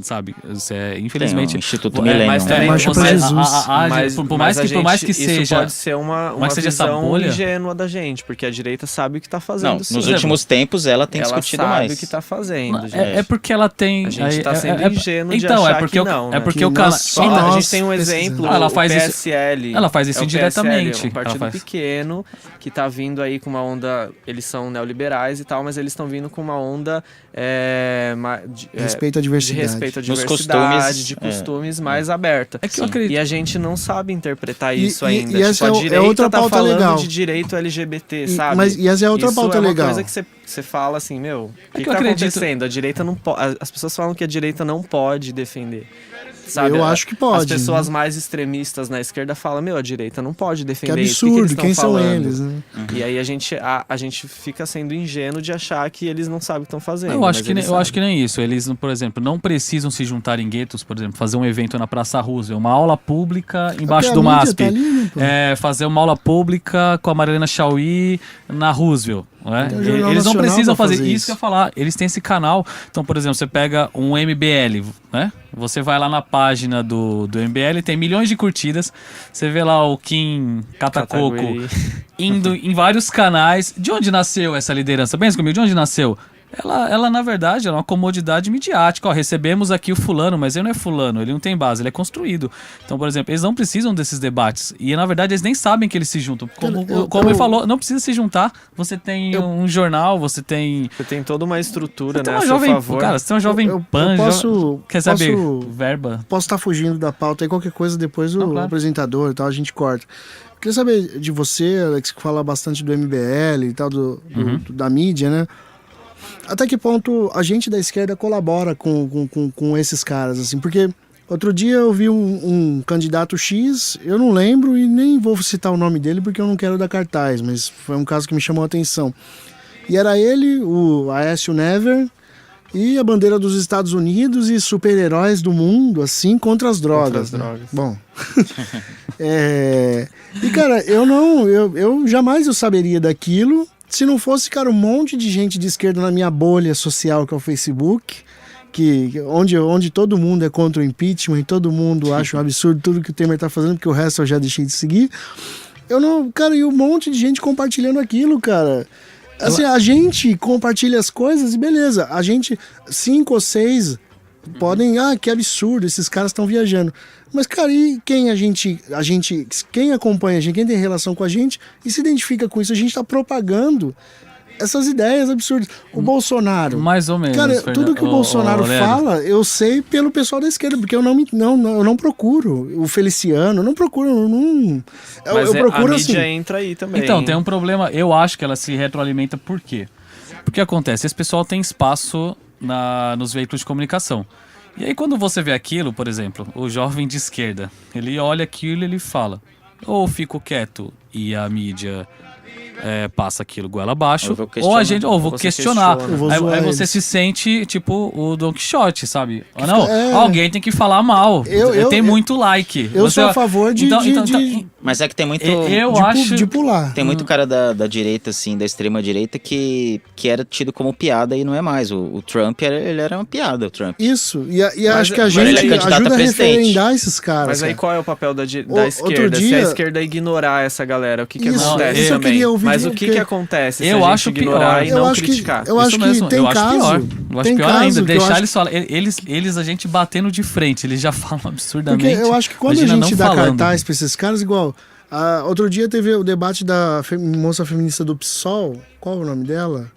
Sabe? Infelizmente. Tem o Instituto Milênio. mas também Marcha pra Jesus. Por mais que isso seja. pode ser uma que seja essa visão bolha. ingênua da gente, porque a direita sabe o que tá fazendo. Não, sim. nos últimos tempos ela tem ela discutido sabe mais. o que tá fazendo. gente. É porque ela tem. A gente tá sendo ingênuo de então, achar é porque que não, né? É porque Que o cara. nós Então, a Nós gente tem um exemplo, Ela faz o isso- PSL. ela faz isso o PSL, indiretamente. um partido Ela faz. pequeno que tá vindo aí com uma onda. Eles são neoliberais e tal, mas eles estão vindo com uma onda Respeito à de diversidade. respeito à Nos diversidade, costumes, de costumes mais aberta. É que eu acredito. E a gente não sabe interpretar E- isso e- ainda. e essa a é direita outra tá pauta falando legal. de direito LGBT, E- sabe? mas- e essa é outra isso pauta é uma legal. coisa que você fala assim, meu, o que que eu tá acredito- acontecendo? A direita não pode. As pessoas falam que a direita não pode defender. Sabe? Eu acho que pode, As pessoas né? mais extremistas na esquerda falam, meu, a direita não pode Que defender isso. absurdo, O que quem eles tão são falando? eles, né? E aí a gente fica sendo ingênuo de achar que eles não sabem o que estão fazendo. Eu acho, mas que nem, eles eu acho que sabem. nem isso. Eles, por exemplo, não precisam se juntar em guetos, por exemplo, fazer um evento na Praça Roosevelt, uma aula pública embaixo Porque do a mídia MASP. tá ali, né, pô? Fazer uma aula pública com a Marilena Chauí na Roosevelt. Né? Tem o Jornal Eles não Nacional precisam pra fazer fazer isso isso. que eu ia falar. Eles têm esse canal. Então, por exemplo, você pega um MBL, né? Você vai lá na página do MBL, tem milhões de curtidas. Você vê lá o Kim Catacoco Cataguiri. indo em vários canais. De onde nasceu essa liderança? Pensa comigo, de onde nasceu? Ela, na verdade, é uma comodidade midiática. Ó, recebemos aqui o fulano, mas ele não é fulano, ele não tem base, ele é construído. Então, por exemplo, eles não precisam desses debates. E, na verdade, eles nem sabem que eles se juntam. Como ele falou, não precisa se juntar. Você tem um jornal, você tem... Você tem toda uma estrutura, Você tem né, a uma seu jovem... favor. Cara, você tem uma jovem Eu pan... posso- Quer saber? posso- Verba? Posso estar fugindo da pauta aí, qualquer coisa depois o Não, claro. apresentador e tal, a gente corta. Eu queria saber de você, Alex, que fala bastante do MBL e tal, da mídia, né? Até que ponto a gente da esquerda colabora com esses caras, assim, porque Outro dia eu vi um candidato X, eu não lembro e nem vou citar o nome dele porque eu não quero dar cartaz, mas foi um caso que me chamou a atenção. E era ele, o Aécio Never, e a bandeira dos Estados Unidos e super-heróis do mundo, assim, contra as drogas. Contra as drogas. Bom. E, cara, eu jamais eu saberia daquilo se não fosse, cara, um monte de gente de esquerda na minha bolha social, que é o Facebook, onde todo mundo é contra o impeachment e todo mundo acha um absurdo tudo que o Temer tá fazendo, porque o resto eu já deixei de seguir. Cara, e um monte de gente compartilhando aquilo, cara. Assim, a gente compartilha as coisas e beleza. A gente, 5 ou 6 podem, que absurdo, esses caras estão viajando. Mas, cara, e quem quem acompanha a gente, quem tem relação com a gente e se identifica com isso? A gente tá propagando essas ideias absurdas. O Bolsonaro. Mais ou menos. Cara, tudo que o Bolsonaro fala, eu sei pelo pessoal da esquerda, porque eu não procuro o Feliciano, eu não procuro. Mas eu procuro a mídia assim. entra aí também. Então, tem um problema. Eu acho que ela se retroalimenta por quê? Porque acontece, esse pessoal tem espaço nos veículos de comunicação. E aí quando você vê aquilo, por exemplo, o jovem de esquerda, ele olha aquilo e ele fala, ou fico quieto e a mídia passa aquilo goela abaixo, ou vou questionar. Aí você se sente tipo o Don Quixote, sabe? Alguém tem que falar mal. Tem muito like. Eu sou a favor de Mas é que tem muito... de pular. Tem muito cara da direita, assim, da extrema direita, que era tido como piada e não é mais. O Trump, ele era uma piada, o Trump. Isso, e acho que a gente ele é candidato ajuda a a presidente. referendar esses caras. Mas aí cara. qual é o papel da Outro esquerda? dia- Se a esquerda ignorar essa galera, o que acontece isso eu também? queria ouvir Mas de- o que acontece se Eu a acho gente ignorar pior. e Eu não acho que- criticar? eu acho Isso que mesmo, tem eu acho caso. pior. Eu acho Tem pior caso ainda. que eu Deixar acho- eles falar. Eles a gente batendo de frente, eles já falam absurdamente. Porque eu acho que quando Imagina a não gente dá falando. cartaz pra esses caras, igual... outro dia teve o debate da moça feminista do PSOL. Qual o nome dela?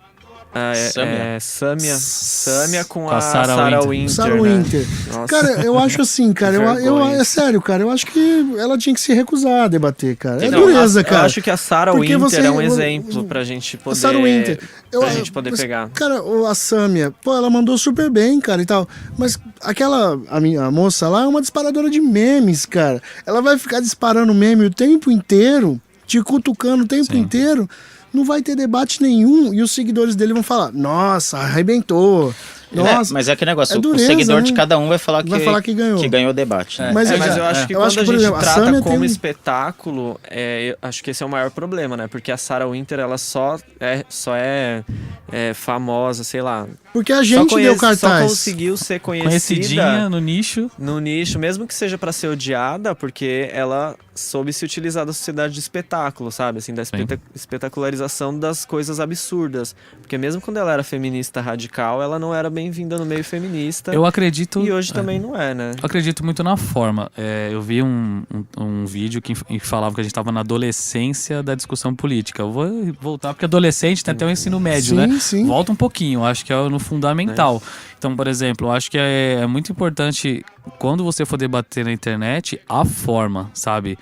Sâmia com a a Sarah Sarah Winter. Winter. Sarah né? Winter. Nossa. Cara, eu acho assim, cara. Vergonha. É sério, cara. Eu acho que ela tinha que se recusar a debater, cara. É Não, dureza, eu cara. acho que a Sarah Porque Winter é um você- exemplo pra gente poder... A Sarah Winter. Pra gente poder mas, pegar. Cara, a Sâmia, pô, ela mandou super bem, cara, e tal. Mas a moça lá é uma disparadora de memes, cara. Ela vai ficar disparando meme o tempo inteiro, te cutucando o tempo inteiro. Não vai ter debate nenhum e os seguidores dele vão falar: nossa, arrebentou. Nossa, Mas é aquele negócio, dureza, o seguidor né? de cada um vai falar que ganhou. o debate. Né? Mas Mas eu acho que quando a por gente exemplo, a trata Sâmia como tem- espetáculo, eu acho que esse é o maior problema, né? Porque a Sarah Winter, ela só é famosa, sei lá. Porque a gente deu Só cartaz. conseguiu ser Conhecidinha no nicho. no nicho, mesmo que seja pra ser odiada, porque ela soube se utilizar da sociedade de espetáculo, sabe? Assim, da espetacularização das coisas absurdas. Porque mesmo quando ela era feminista radical, ela não era bem-vinda no meio feminista. Eu acredito. E hoje também não é, né? Eu acredito muito na forma. Eu vi um vídeo que falava que a gente estava na adolescência da discussão política. Eu vou voltar, porque adolescente tem até o ensino médio, Sim, né? sim. Volta um pouquinho, eu acho que é no fundamental. Então, por exemplo, eu acho que é muito importante, quando você for debater na internet, a forma, sabe?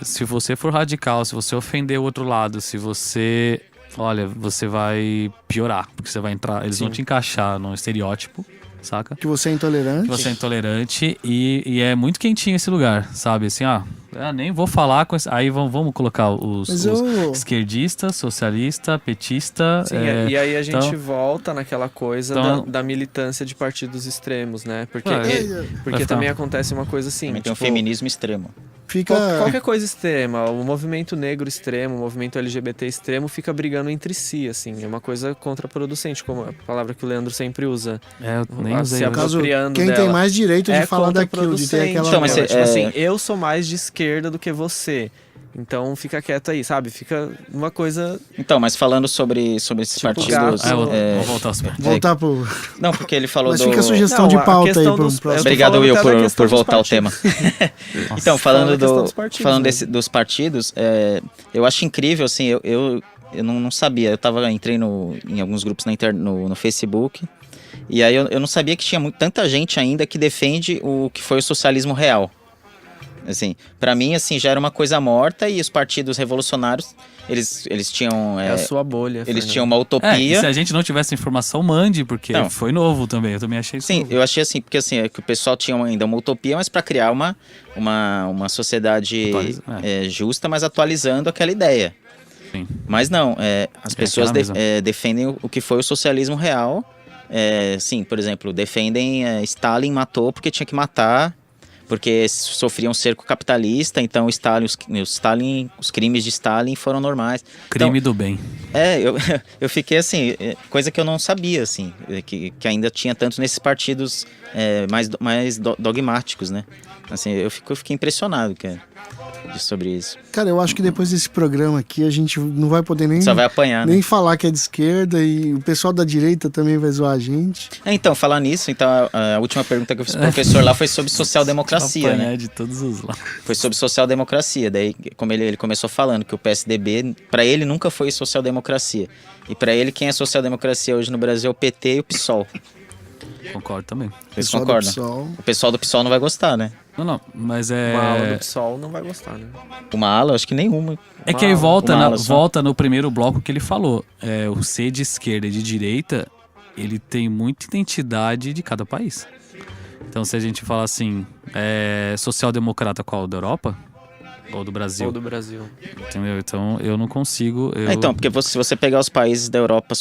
Se você for radical, se você ofender o outro lado, se você... Olha, você vai piorar, porque você vai entrar... Eles vão te encaixar num estereótipo, saca? Que você é intolerante. Que você é intolerante e é muito quentinho esse lugar, sabe? Assim, nem vou falar com esse... Aí vamos colocar os esquerdista, socialista, petista... Sim, e aí a gente então- volta naquela coisa Então- da militância de partidos extremos, né? Porque, Vai porque ficar. também acontece uma coisa assim, Também tem um tipo, feminismo extremo. Fica. qualquer coisa extrema, o movimento negro extremo, o movimento LGBT extremo fica brigando entre si, assim, é uma coisa contraproducente, como a palavra que o Leandro sempre usa. eu nem Se usei. No caso, apropriando quem tem dela. mais direito de falar daquilo, de ter aquela. Então, mas tipo você- assim, eu sou mais de esquerda do que você. Então fica quieto aí, sabe? Fica uma coisa. Então, mas falando sobre esses Tipo partidos... gato. Vou voltar aos Voltar pro. Não, porque ele falou Mas do... fica a sugestão de a pauta aí questão pro dos- próximo. eu tô Obrigado, falando Will, até da por questão dos voltar ao partidos. tema. Então, falando da questão falando dos partidos, falando né? dos partidos, eu acho incrível, assim, eu não sabia, entrei em alguns grupos no Facebook, e aí eu não sabia que tinha tanta gente ainda que defende o que foi o socialismo real. Assim, para mim, assim, já era uma coisa morta e os partidos revolucionários eles tinham... É a sua bolha, eles Fernando. tinham uma E utopia... se a gente não tivesse informação, mande, porque Não. foi novo também. Eu também achei isso Sim, novo. eu achei assim, porque assim, é que o pessoal tinha ainda uma utopia, mas para criar uma sociedade justa, mas atualizando aquela ideia. Sim. Mas não, as pessoas aquela mesma. defendem o que foi o socialismo real. Sim, por exemplo, defendem Stalin matou porque tinha que matar, porque sofria um cerco capitalista, então os crimes de Stalin foram normais. Crime do bem. Eu fiquei assim, coisa que eu não sabia, assim, que ainda tinha tanto nesses partidos mais dogmáticos, né? Assim, eu fiquei impressionado, cara, sobre isso. Cara, eu acho que depois desse programa aqui a gente não vai poder nem, Só vai apanhar, nem né? falar que é de esquerda e o pessoal da direita também vai zoar a gente. Então, falar nisso, então, a última pergunta que eu fiz pro professor lá foi sobre social-democracia, Apanhar né? de todos os lados. Foi sobre social-democracia. Daí, como ele começou falando que o PSDB, para ele, nunca foi social-democracia. E para ele, quem é social-democracia hoje no Brasil é o PT e o PSOL. Concordo também. Vocês Pessoal do concordam? PSOL. O pessoal do PSOL não vai gostar, né? Não, mas Uma aula do PSOL não vai gostar, né? Uma ala, acho que nenhuma. É que aí Uma ala só. volta no primeiro bloco que ele falou. O ser de esquerda e de direita, ele tem muita identidade de cada país. Então, se a gente fala assim, social-democrata qual? Da Europa? Ou do Brasil? Ou do Brasil. Entendeu? Então, eu não consigo... Então, porque se você pegar os países da Europa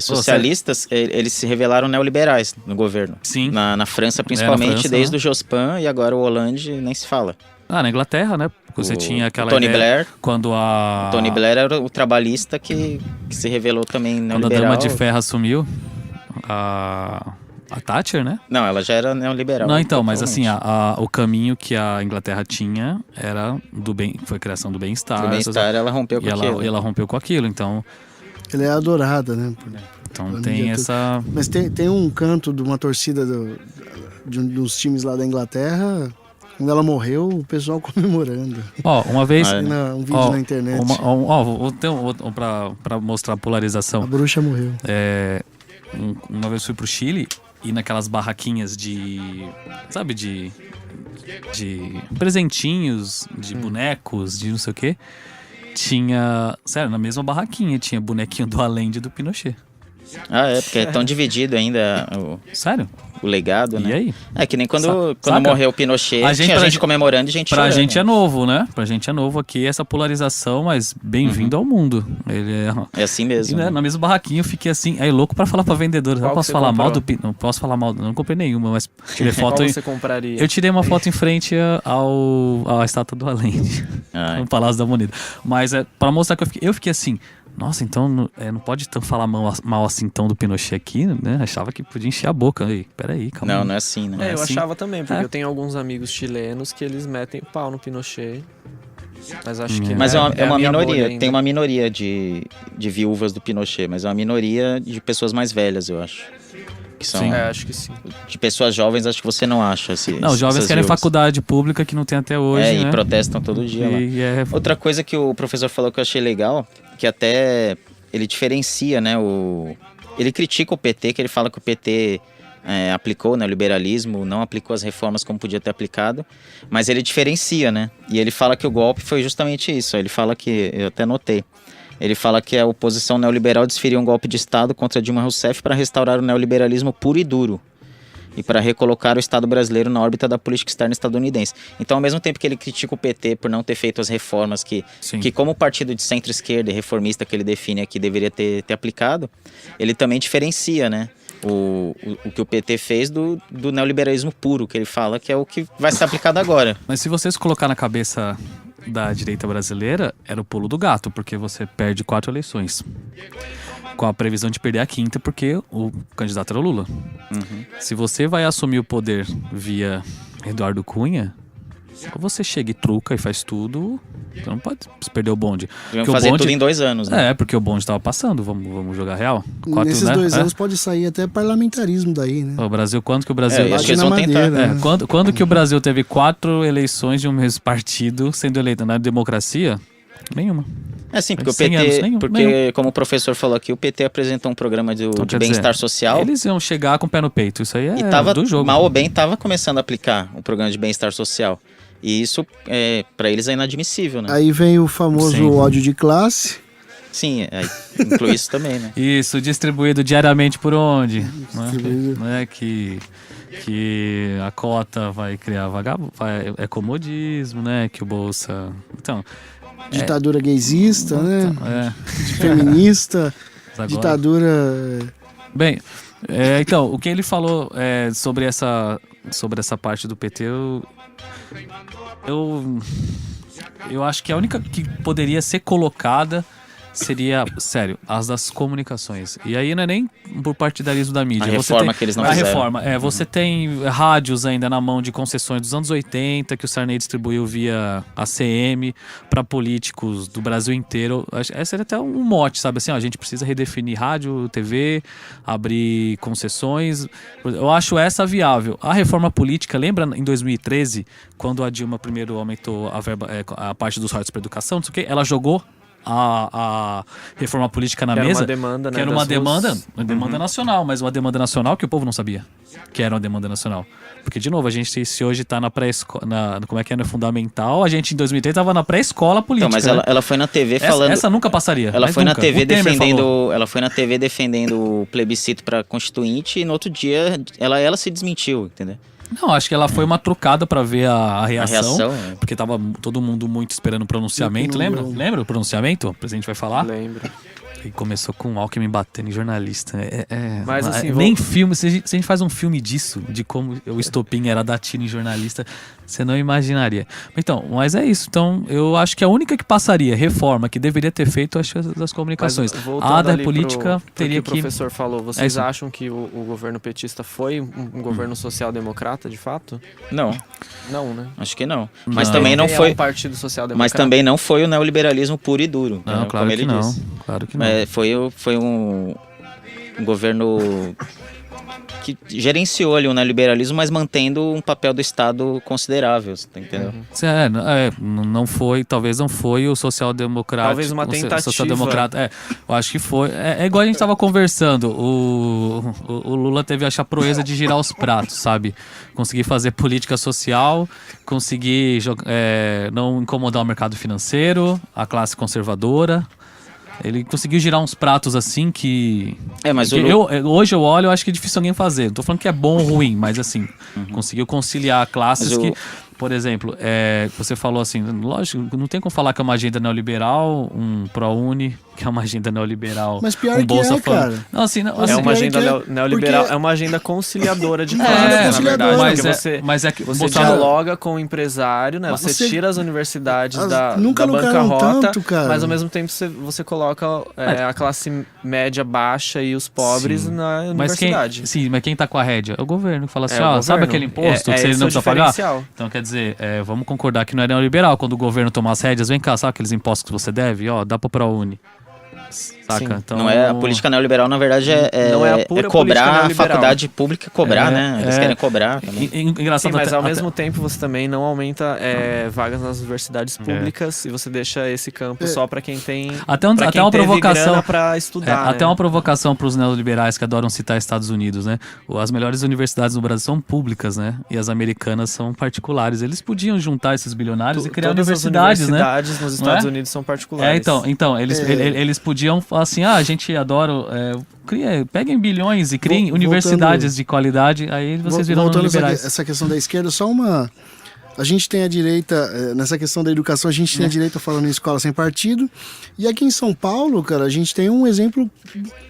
socialistas, eles se revelaram neoliberais no governo. Sim. Na França, principalmente, França, desde né? o Jospin, e agora o Hollande nem se fala. Na Inglaterra, né? Porque você tinha aquela Tony ideia Blair. quando a... Tony Blair era o trabalhista que se revelou também Quando a neoliberal. Dama de Ferro assumiu, a Thatcher, né? Não, ela já era neoliberal. Não, então, mas assim, totalmente. o caminho que a Inglaterra tinha era foi a criação do bem-estar. O bem-estar, ela rompeu com aquilo. E ela rompeu com aquilo, então Ela é adorada, né? tem mídia essa... Mas tem um canto de uma torcida de um dos times lá da Inglaterra, quando ela morreu, o pessoal comemorando. Ó, uma vez... Ah, Tem um vídeo na internet. Vou ter pra mostrar a A polarização. bruxa morreu. Uma vez fui pro Chile e naquelas barraquinhas sabe, de presentinhos, de bonecos, de não sei o quê, tinha, sério, na mesma barraquinha tinha bonequinho do Allende e do Pinochet. Porque é tão dividido ainda Sério? o legado, né? E aí? É que nem quando Saca? morreu o Pinochet, A gente- tinha pra gente gente- comemorando e gente Pra chorando. gente é novo, né? Pra gente é novo aqui essa polarização, mas bem-vindo ao mundo. Ele É assim E, mesmo. né, né? na mesma barraquinha eu fiquei assim, aí louco pra falar pra vendedora. Qual Não que posso você falar mal comprou? do Não posso falar mal, não comprei nenhuma, mas tirei foto. Qual você compraria? Eu tirei uma foto em frente à estátua do Allende, Ah, no Palácio da Moneda. Mas pra mostrar que eu fiquei assim, nossa, então não pode falar mal assim tão do Pinochet aqui, né? Achava que podia encher a boca. Aí, peraí, calma Não, aí. não é assim, né? Eu assim. achava também, porque É. eu tenho alguns amigos chilenos que eles metem pau no Pinochet. Mas acho que Mas é uma a minha bolha minoria, ainda. tem uma minoria de viúvas do Pinochet, mas é uma minoria de pessoas mais velhas, eu acho. Que são Sim. Acho que sim. de pessoas jovens, acho que você não acha. Não, os jovens essas querem viúvas. faculdade pública que não tem até hoje, E né? protestam todo dia lá. E é... Outra coisa que o professor falou que eu achei legal, que até ele diferencia, né? Ele critica o PT, que ele fala que o PT aplicou, né, o liberalismo, não aplicou as reformas como podia ter aplicado, mas ele diferencia, né? E ele fala que o golpe foi justamente isso. Ele fala que, eu até notei, ele fala que a oposição neoliberal desferiu um golpe de Estado contra Dilma Rousseff para restaurar o neoliberalismo puro e duro e para recolocar o Estado brasileiro na órbita da política externa estadunidense. Então, ao mesmo tempo que ele critica o PT por não ter feito as reformas que como partido de centro-esquerda e reformista que ele define aqui deveria ter aplicado, ele também diferencia, né, o que o PT fez do neoliberalismo puro, que ele fala que é o que vai ser aplicado agora. Mas se vocês colocar na cabeça da direita brasileira, era o pulo do gato, porque você perde 4 eleições. Com a previsão de perder a quinta, porque o candidato era o Lula. Se você vai assumir o poder via Eduardo Cunha, ou você chega e truca e faz tudo, você não pode perder o bonde. Vamos Porque o fazer bonde- tudo em 2 anos, né? Porque o bonde tava passando, vamos jogar real. Nesses né? 2 anos pode sair até parlamentarismo daí, né? O Brasil, quando que o Brasil... acho que eles na vão tentar. madeira, né? Quando que o Brasil teve 4 eleições de um mesmo partido sendo eleito na democracia? Nenhuma. É sim, porque o 100 PT, anos, nenhum. como o professor falou aqui, o PT apresentou um programa de quer bem-estar dizer, social Eles iam chegar com o pé no peito, isso aí é e tava, do jogo. mal ou bem, estava começando a aplicar o programa de bem-estar social. E isso, para eles, é inadmissível, né? Aí vem o famoso Sim. ódio de classe, Sim, inclui isso também, né? Isso, distribuído diariamente por onde? Não é que a cota vai criar é comodismo, né? Que o Bolsa... Então, Ditadura gaysista, né? é. Feminista, Agora- ditadura... Bem, então, o que ele falou sobre essa parte do PT, eu acho que a única que poderia ser colocada seria, sério, as das comunicações. E aí não é nem por partidarismo da mídia. A reforma que eles não a fizeram. reforma, você tem rádios ainda na mão de concessões dos anos 80 que o Sarney distribuiu via ACM para políticos do Brasil inteiro. Esse seria até um mote, sabe assim, ó, a gente precisa redefinir rádio, TV, abrir concessões. Eu acho essa viável. A reforma política, lembra em 2013, quando a Dilma primeiro aumentou a verba, a parte dos royalties para educação, não sei o quê, ela jogou a reforma política na Que era mesa, uma demanda, né, que era uma das demanda, nacional, mas uma demanda nacional que o povo não sabia que era uma demanda nacional. Porque, de novo, a gente se hoje está na pré-escola, como é que é, no fundamental, a gente em 2003 estava na pré-escola política. Então, mas né? ela foi na TV falando... Essa nunca passaria. Ela mas foi nunca. na TV O Temer falou. defendendo o plebiscito para constituinte e no outro dia ela se desmentiu, entendeu? Não, acho que ela foi uma trucada pra ver a reação. reação, é. Porque tava todo mundo muito esperando o pronunciamento. Lembra? Lembra o pronunciamento? O presidente vai falar? Lembro. E começou com o Alckmin batendo em jornalista. Mas, assim, nem filme, se a gente faz um filme disso, de como o estopim era dar tiro em jornalista, você não imaginaria. Então, mas é isso. Então, eu acho que a única que passaria, reforma, que deveria ter feito, acho que é das comunicações. Mas, voltando A da ali política teria que... o professor falou, vocês isso. acham que o governo petista foi um governo social-democrata, de fato? Não, Não, né? acho que não. Mas Não. também não Quem foi... É um partido social-democrata. Mas também não foi o neoliberalismo puro e duro. Não, né, claro como que ele não. disse. Claro que não. Foi um governo que gerenciou ali o neoliberalismo, mas mantendo um papel do Estado considerável, tá entendendo? Não foi, talvez não foi o social-democrata. Talvez uma tentativa. Social-democrata, eu acho que foi. É igual a gente tava conversando. O Lula teve a proeza de girar os pratos, sabe? Conseguir fazer política social, conseguir não incomodar o mercado financeiro, a classe conservadora. Ele conseguiu girar uns pratos assim que... Mas que hoje eu olho, eu acho que é difícil alguém fazer. Não tô falando que é bom ou ruim, mas assim, conseguiu conciliar classes que... Por exemplo, você falou assim, lógico, não tem como falar que é uma agenda neoliberal, um ProUni, que é uma agenda neoliberal. Mas pior um que Bolsa é, cara. Não, assim, não, É assim, uma agenda porque- neoliberal, é uma agenda conciliadora de É, classes, na conciliadora. verdade. mas, Porque mas é que você Bolsonaro- dialoga com o empresário, né? Você Você- tira as universidades da nunca lucraram bancarrota, tanto, cara. mas ao mesmo tempo você coloca a classe média baixa e os pobres Sim. na Mas universidade. mas quem tá com a rédea? É o governo que fala assim, É o sabe governo. aquele imposto que você esse não é o precisa pagar? diferencial. Então, quer dizer, vamos concordar que não é neoliberal. Quando o governo toma as rédeas, vem cá, sabe aqueles impostos que você deve? Ó, dá pra ProUni. Saca? Sim. Então, Não é a política neoliberal, na verdade, Não é a pura política cobrar a neoliberal. faculdade pública cobrar, né? Eles querem cobrar também. Engraçado Sim, mas até- ao até- mesmo tempo você também não aumenta vagas nas universidades públicas e você deixa esse campo só pra quem tem Até pra quem uma teve provocação grana pra estudar, até né? uma provocação para os neoliberais que adoram citar Estados Unidos, né? As melhores universidades no Brasil são públicas, né? E as americanas são particulares. Eles podiam juntar esses bilionários e criar Todas universidades, as né? universidades nos Não é? Estados Unidos são particulares. Então eles podiam falar assim, a gente adora, peguem bilhões e criem Voltando- universidades de qualidade, aí vocês viram Voltando liberais. essa questão da esquerda, só uma... A gente tem a direita, nessa questão da educação, a gente tem a direita falando em escola sem partido. E aqui em São Paulo, cara, a gente tem um exemplo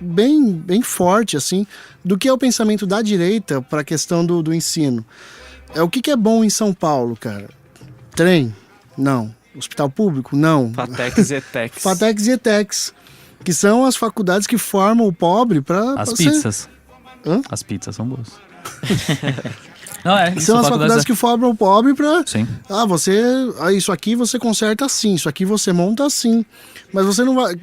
bem forte, assim, do que é o pensamento da direita para a questão do ensino. O que é bom em São Paulo, cara? Trem? Não. Hospital público? Não. Fatex e ETEX. Fatex e ETEX, que são as faculdades que formam o pobre para... As pizzas. Hã? As pizzas são boas. Não, São as faculdades que formam o pobre para... Sim. Isso aqui você conserta assim, isso aqui você monta assim. Mas você não vai...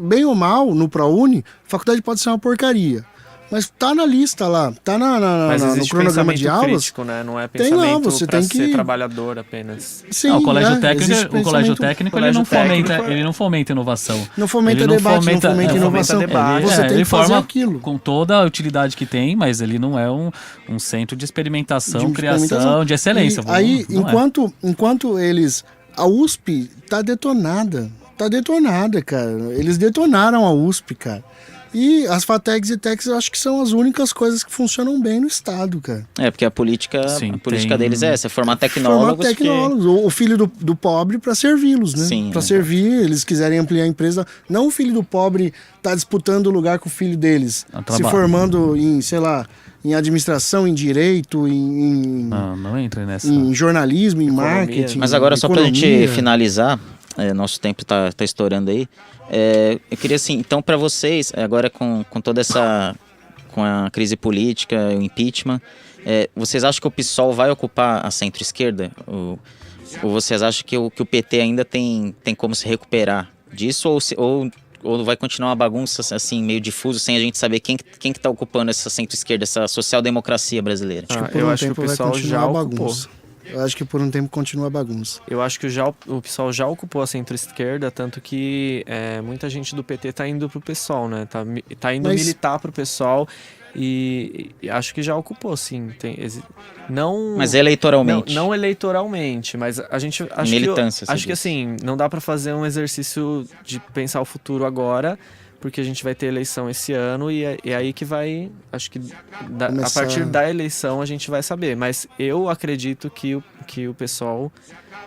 Bem ou mal, no ProUni, a faculdade pode ser uma porcaria. Mas tá na lista lá, tá Mas no existe cronograma de pensamento aulas. crítico, né? Não é Tem lá, pensamento você pra tem ser que- trabalhador apenas. Sim, Não, o colégio existe técnico, ele colégio não fomenta, técnico, ele não fomenta inovação. Não fomenta Ele debate, não fomenta inovação. debate. Você tem ele que fazer forma aquilo. com toda a utilidade que tem, mas ele não é um centro de experimentação, De criação, experimentação. de excelência. E aí, Não é. enquanto eles... A USP tá detonada. tá detonada, cara. Eles detonaram a USP, cara. E as FATECs e TECs eu acho que são as únicas coisas que funcionam bem no Estado, cara. Porque a política, Sim, a política tem- deles é essa, formar tecnólogos. Formar tecnólogos, o filho do pobre para servi-los, né? Sim, Para servir, eles quiserem ampliar a empresa. Não o filho do pobre tá disputando o lugar com o filho deles, A se trabalho. formando em, sei lá, em administração, em direito, Não entra nessa. em jornalismo, em Economia. marketing. Mas agora, só pra gente economia. finalizar, nosso tempo tá estourando aí. Eu queria assim, então para vocês, agora com toda essa, com a crise política, o impeachment, vocês acham que o PSOL vai ocupar a centro-esquerda? Ou vocês acham que o PT ainda tem como se recuperar disso? Ou vai continuar uma bagunça assim, meio difuso, sem a gente saber quem que tá ocupando essa centro-esquerda, essa social-democracia brasileira? Por eu um acho que o tempo vai pessoal continuar já a ocupou. bagunça. Eu acho que por um tempo continua a bagunça. Eu acho que o PSOL já ocupou a centro-esquerda, tanto que muita gente do PT tá indo pro PSOL, né? Tá indo Mas- militar pro PSOL e acho que já ocupou, sim. Não, Mas eleitoralmente. Não eleitoralmente, mas a gente acho Militância, você acho que diz. assim, não dá pra fazer um exercício de pensar o futuro agora, porque a gente vai ter eleição esse ano e é aí que vai, acho que a Começar- partir da eleição a gente vai saber, mas eu acredito que o PSOL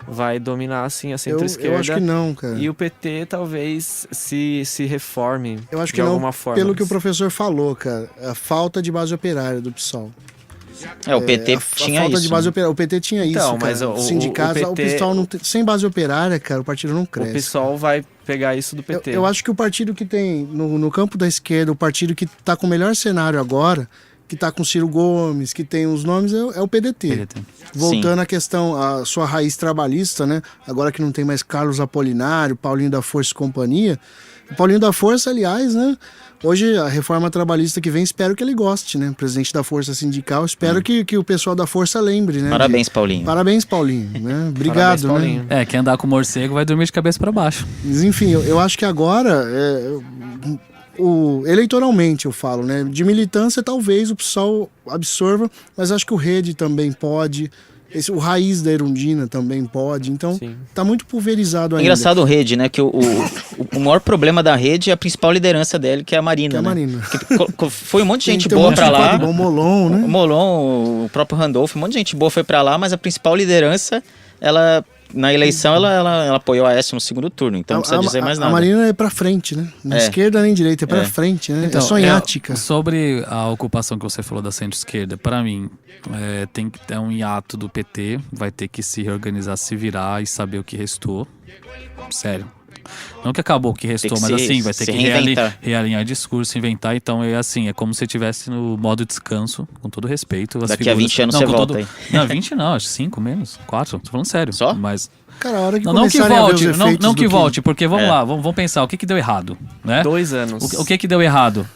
vai dominar assim a Eu centro-esquerda. acho que não, cara. E o PT talvez se reforme Eu acho de que não, alguma forma. pelo que o professor falou, cara. A falta de base operária do PSOL. O PT a tinha falta isso. de base operária. O PT tinha Então, isso, mas cara. o Sindicatos, o PT PSOL não tem, sem base operária, cara, o partido não O cresce. PSOL vai pegar isso do PT. Eu acho que o partido que tem no campo da esquerda, o partido que tá com o melhor cenário agora, que tá com Ciro Gomes, que tem os nomes, é o PDT. PDT. Voltando à questão, a sua raiz trabalhista, né? Agora que não tem mais Carlos Apolinário, Paulinho da Força e companhia. O Paulinho da Força, aliás, né? Hoje, a reforma trabalhista que vem, espero que ele goste, né? Presidente da Força Sindical, espero que o pessoal da Força lembre, né? Parabéns, Paulinho. Parabéns, Paulinho, né? Parabéns, Obrigado, Paulinho. né? Quem andar com morcego vai dormir de cabeça pra baixo. Mas, enfim, eu acho que agora, eleitoralmente eu falo, né? De militância talvez o PSOL absorva, mas acho que o Rede também pode, o Raiz da Erundina também pode, então Sim. tá muito pulverizado ainda. Engraçado o Rede, né? Que o maior problema da Rede é a principal liderança dele, que é a Marina, Que é a né? Marina. Que foi um monte de gente Tem boa monte pra de lá. quadro bom, Molon, né? O Molon, o próprio Randolph, um monte de gente boa foi pra lá, mas a principal liderança, na eleição, ela apoiou a Aécio no segundo turno, então não precisa dizer mais A nada. Marina é pra frente, né? Nem esquerda nem direita, é pra frente, né? Então, é sonhática. Sobre a ocupação que você falou da centro-esquerda, para mim, tem que ter um hiato do PT, vai ter que se reorganizar, se virar e saber o que restou. Sério. Não que acabou o que restou, que mas se- assim, vai ter se que reinventar. realinhar discurso, inventar. Então é assim, é como se você estivesse no modo descanso, com todo respeito. as Daqui a 20 anos não, você com volta aí. Não, 20 não, acho 5 menos, 4, tô falando sério. Só? Mas Cara, a hora que não que começarem a ver os volte, efeitos não do que volte, porque vamos É. lá, vamos pensar, o que deu errado, né? 2 anos. O que deu errado?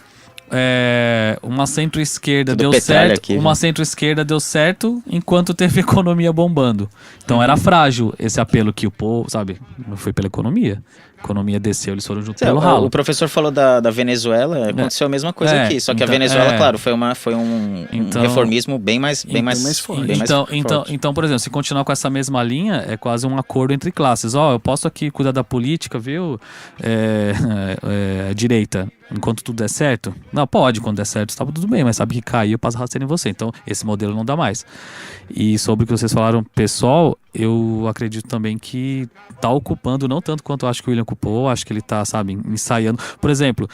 Uma centro-esquerda Tudo deu petralha certo. aqui, Uma viu? centro-esquerda deu certo enquanto teve economia bombando. Então era frágil esse apelo que o povo, sabe? Não foi pela economia. A economia desceu, eles foram junto pelo ralo. O professor falou da Venezuela, aconteceu a mesma coisa aqui, só que a então, Venezuela, claro, foi um Então- reformismo bem mais forte. bem mais forte. Então, por exemplo, se continuar com essa mesma linha, é quase um acordo entre classes. Eu posso aqui cuidar da política, viu? Direita, enquanto tudo der certo? Não, pode, quando der certo, estava tudo bem, mas sabe que caiu, passa rasteiro em você. Então, esse modelo não dá mais. E sobre o que vocês falaram, pessoal, eu acredito também que tá ocupando, não tanto quanto eu acho que o William ocupou, acho que ele tá, sabe, ensaiando. Por exemplo,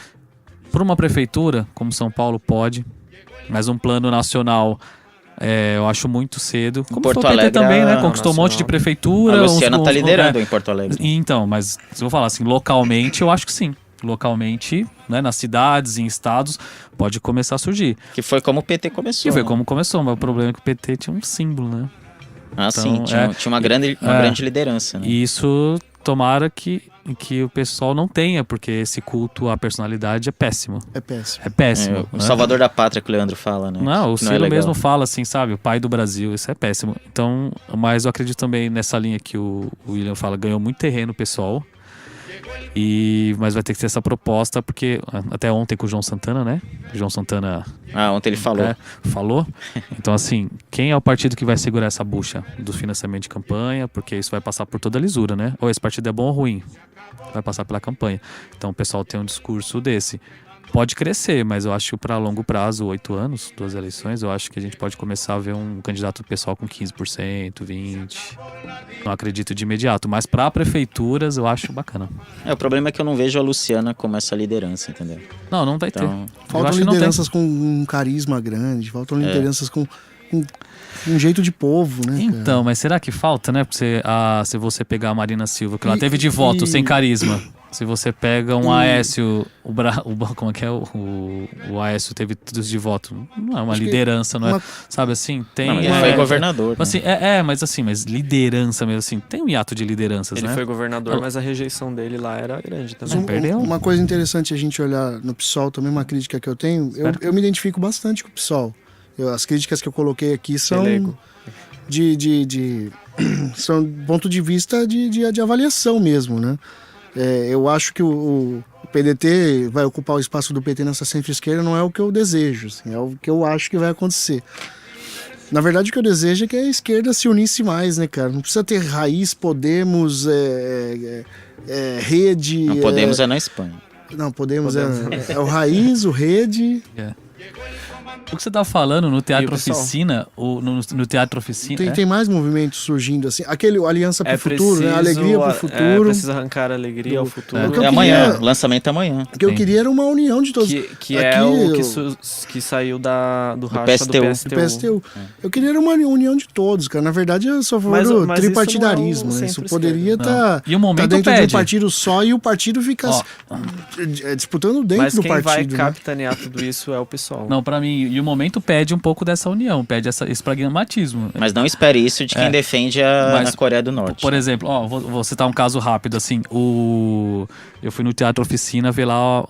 para uma prefeitura, como São Paulo, pode, mas um plano nacional, eu acho muito cedo. Como Porto foi o PT Alegre, também, né? a Conquistou um monte de nacional. prefeitura. A Luciana tá liderando né? em Porto Alegre. Então, mas se eu falar assim, localmente, eu acho que sim. Localmente, né, nas cidades, em estados, pode começar a surgir. Que foi como o PT começou. E foi né? como começou, mas o problema é que o PT tinha um símbolo, né? Ah, sim, Então, tinha uma grande liderança. Né? E isso, tomara que o pessoal não tenha, porque esse culto à personalidade é péssimo. É péssimo. É péssimo. O né? Salvador da Pátria que o Leandro fala, né? Não, o Que é Ciro legal. mesmo fala assim, sabe? O pai do Brasil, isso é péssimo. Então, mas eu acredito também nessa linha que o William fala, ganhou muito terreno o pessoal. Mas vai ter que ter essa proposta, porque até ontem com o João Santana, né? O João Santana Ontem ele falou. falou. Então, assim, quem é o partido que vai segurar essa bucha do financiamento de campanha? Porque isso vai passar por toda a lisura, né? Ou esse partido é bom ou ruim? Vai passar pela campanha. Então, o pessoal tem um discurso desse. Pode crescer, mas eu acho que para longo prazo, 8 anos, 2 eleições, eu acho que a gente pode começar a ver um candidato pessoal com 15%, 20%. Não acredito de imediato, mas para prefeituras eu acho bacana. O problema é que eu não vejo a Luciana como essa liderança, entendeu? Não vai Então, ter. Eu Faltam acho que não tem. lideranças com um carisma grande, faltam lideranças com um jeito de povo, né, cara? Então, mas será que falta, né? Se você pegar a Marina Silva, que ela teve de voto sem carisma. Se você pega um Aécio, como é que é? O Aécio teve tudo de voto. Não é uma liderança, não é? Sabe assim? Tem. Não, ele foi governador. Assim, mas liderança mesmo assim. Tem um hiato de lideranças, Ele né? foi governador, mas a rejeição dele lá era grande também. Perdeu? Uma coisa interessante a gente olhar no PSOL, também uma crítica que eu tenho, eu me identifico bastante com o PSOL. As críticas que eu coloquei aqui são são do ponto de vista de avaliação mesmo, né? Eu acho que o PDT vai ocupar o espaço do PT nessa centro-esquerda, não é o que eu desejo, assim, é o que eu acho que vai acontecer. Na verdade, o que eu desejo é que a esquerda se unisse mais, né, cara? Não precisa ter Raiz, Podemos, Rede... Não, Podemos é na Espanha. Não, Podemos. É o Raiz, o Rede... O que você tá falando no Teatro E o pessoal? Oficina, no Teatro Oficina... Tem mais movimentos surgindo assim. Aquele Aliança pro Futuro, né? Alegria pro Futuro. Precisa arrancar a alegria ao futuro. O que eu amanhã, queria- lançamento amanhã. O que eu queria era uma união de todos. Que é o que saiu do racha do PSTU. PSTU. Do PSTU. Eu queria era uma união de todos, cara. Na verdade, eu sou a favor do Mas isso tripartidarismo, não é o né? Isso centro-esquerda. poderia estar E o momento dentro de pede. um partido só e o partido fica disputando dentro Mas do quem vai partido. Né? capitanear tudo isso é o PSOL. Não, pra mim, e o momento pede um pouco dessa união, pede esse pragmatismo. Mas não espere isso de quem defende a Coreia do Norte. Por exemplo, vou citar um caso rápido, assim, eu fui no Teatro Oficina ver lá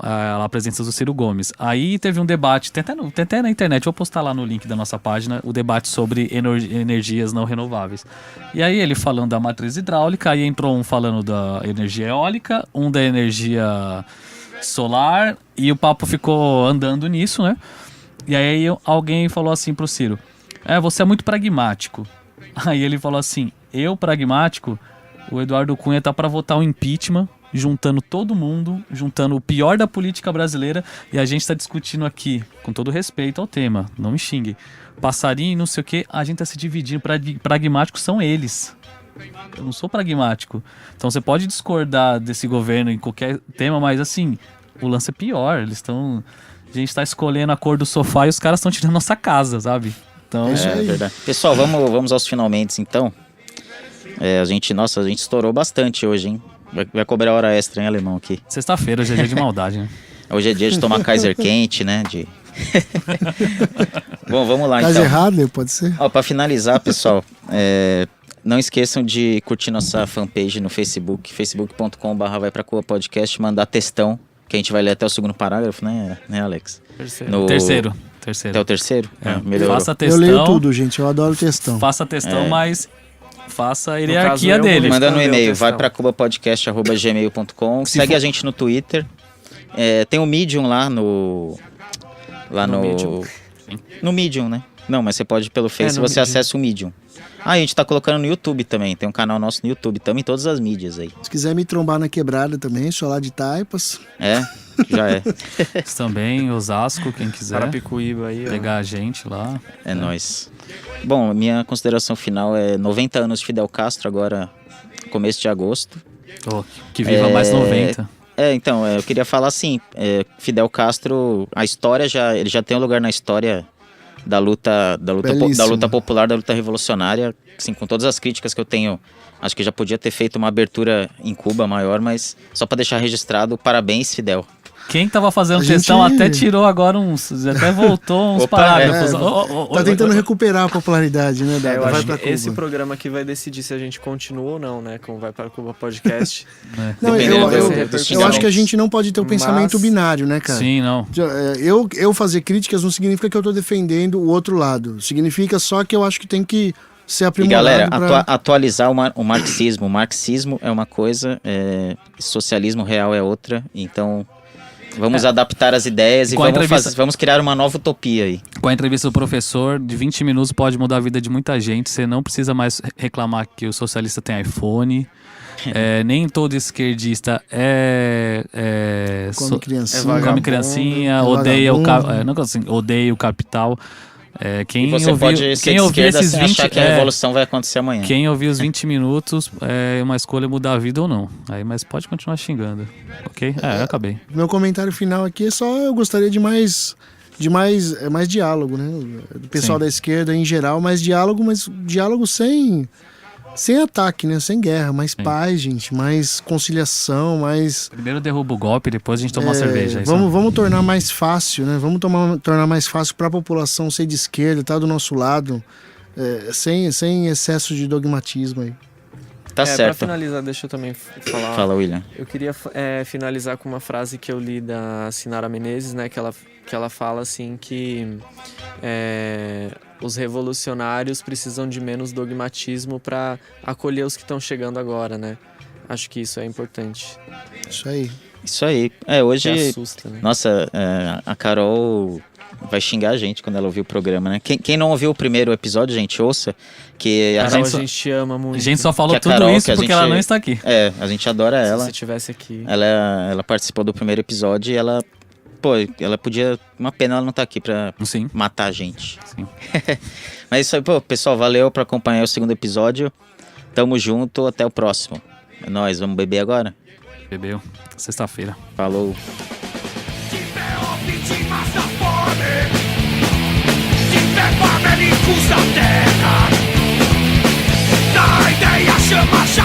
a presença do Ciro Gomes. Aí teve um debate, tem até na internet, vou postar lá no link da nossa página, o debate sobre energias não renováveis. E aí ele falando da matriz hidráulica, aí entrou um falando da energia eólica, um da energia solar, e o papo ficou andando nisso, né? E aí alguém falou assim pro Ciro, você é muito pragmático. Aí ele falou assim, eu pragmático, o Eduardo Cunha tá para votar um impeachment, juntando todo mundo, juntando o pior da política brasileira, e a gente tá discutindo aqui, com todo respeito ao tema, não me xingue, passarinho, não sei o que, a gente tá se dividindo, pragmáticos são eles. Eu não sou pragmático. Então você pode discordar desse governo em qualquer tema, mas assim, o lance é pior, a gente tá escolhendo a cor do sofá e os caras estão tirando nossa casa, sabe? Então, É verdade. Pessoal, vamos aos finalmente, então. A gente estourou bastante hoje, hein? Vai cobrar hora extra, hein, alemão, aqui. Sexta-feira, hoje é dia de maldade, né? Hoje é dia de tomar Kaiser quente, né? Bom, vamos lá, Mas então. errado, pode ser. Para finalizar, pessoal, não esqueçam de curtir nossa fanpage no Facebook, facebook.com/vai pra Coa podcast, mandar textão, que a gente vai ler até o segundo parágrafo, né Alex? Terceiro. Até o terceiro? Melhorou. Faça Eu textão. leio tudo, gente. Eu adoro textão. Faça textão, mas faça a caso, hierarquia eu dele. vou Mandando um responder o e-mail, textão. vai pra cubapodcast@gmail.com. Segue a gente no Twitter. Tem o Medium lá no Medium. No Medium, né? Não, mas você pode pelo Face, no você Medium. acessa o Medium. A gente tá colocando no YouTube também. Tem um canal nosso no YouTube. Estamos em todas as mídias aí. Se quiser me trombar na quebrada também, sou lá de Taipas. Já é. Também, Osasco, quem quiser Carapicuíba aí, ó. pegar a gente lá. É nóis. Bom, minha consideração final é 90 anos de Fidel Castro, agora começo de agosto. Que viva mais 90. Então, eu queria falar assim, Fidel Castro, a história ele já tem um lugar na história da luta popular, da luta revolucionária, assim, com todas as críticas que eu tenho. Acho que já podia ter feito uma abertura em Cuba maior, mas só para deixar registrado, parabéns, Fidel. Quem tava fazendo A textão gente- até tirou agora até voltou uns parágrafos. Tá tentando recuperar a popularidade, né? Eu Vai acho pra que Cuba. esse programa aqui vai decidir se a gente continua ou não, né? Com Vai para Cuba Podcast. Não, Dependendo eu dos acho que a gente não pode ter um pensamento Mas- binário, né, cara? Sim, não. Eu fazer críticas não significa que eu tô defendendo o outro lado. Significa só que eu acho que tem que ser E aprimorado. galera, pra- atualizar o marxismo. O marxismo é uma coisa, socialismo real é outra. Então, vamos adaptar as ideias e Com a vamos, entrevista- vamos criar uma nova utopia aí. Com a entrevista do professor, de 20 minutos pode mudar a vida de muita gente. Você não precisa mais reclamar que o socialista tem iPhone. Nem todo esquerdista Come criancinha. come criancinha, é odeia vagabundo. não assim, odeia o capital. E você pode ser de esquerda sem achar que a revolução vai acontecer amanhã. Quem ouvir os 20 minutos é uma escolha mudar a vida ou não. Aí, mas pode continuar xingando, ok? Eu acabei. Meu comentário final aqui é só eu gostaria de mais diálogo, né? Do pessoal Sim. da esquerda em geral, mais diálogo, mas diálogo sem ataque, né? Sem guerra, mais paz, gente, mais conciliação, mais Primeiro derruba o golpe, depois a gente toma uma cerveja. vamos tornar mais fácil, né? Vamos tornar mais fácil para a população ser de esquerda, estar do nosso lado, sem excesso de dogmatismo aí. Tá Pra certo. finalizar, deixa eu também falar. Fala, William. Eu queria finalizar com uma frase que eu li da Sinara Menezes, né? Que ela fala assim que os revolucionários precisam de menos dogmatismo para acolher os que estão chegando agora, né? Acho que isso é importante. Isso aí. Isso aí. Que Hoje, assusta, né? nossa, a Carol vai xingar a gente quando ela ouvir o programa, né? Quem não ouviu o primeiro episódio, gente, ouça. Que Carol, gente a gente te ama muito. A gente só falou Que a tudo Carol, isso que a porque gente- ela não está aqui. a gente adora Se ela. você estivesse aqui. Ela participou do primeiro episódio e ela podia... Uma pena ela não estar aqui pra Sim. matar a gente. Sim. Mas isso aí, pessoal, valeu por acompanhar o segundo episódio. Tamo junto, até o próximo. É nóis, vamos beber agora? Bebeu. Sexta-feira. Falou. Tiver vítimas da fome, tiver famélicos da terra, da ideia chama já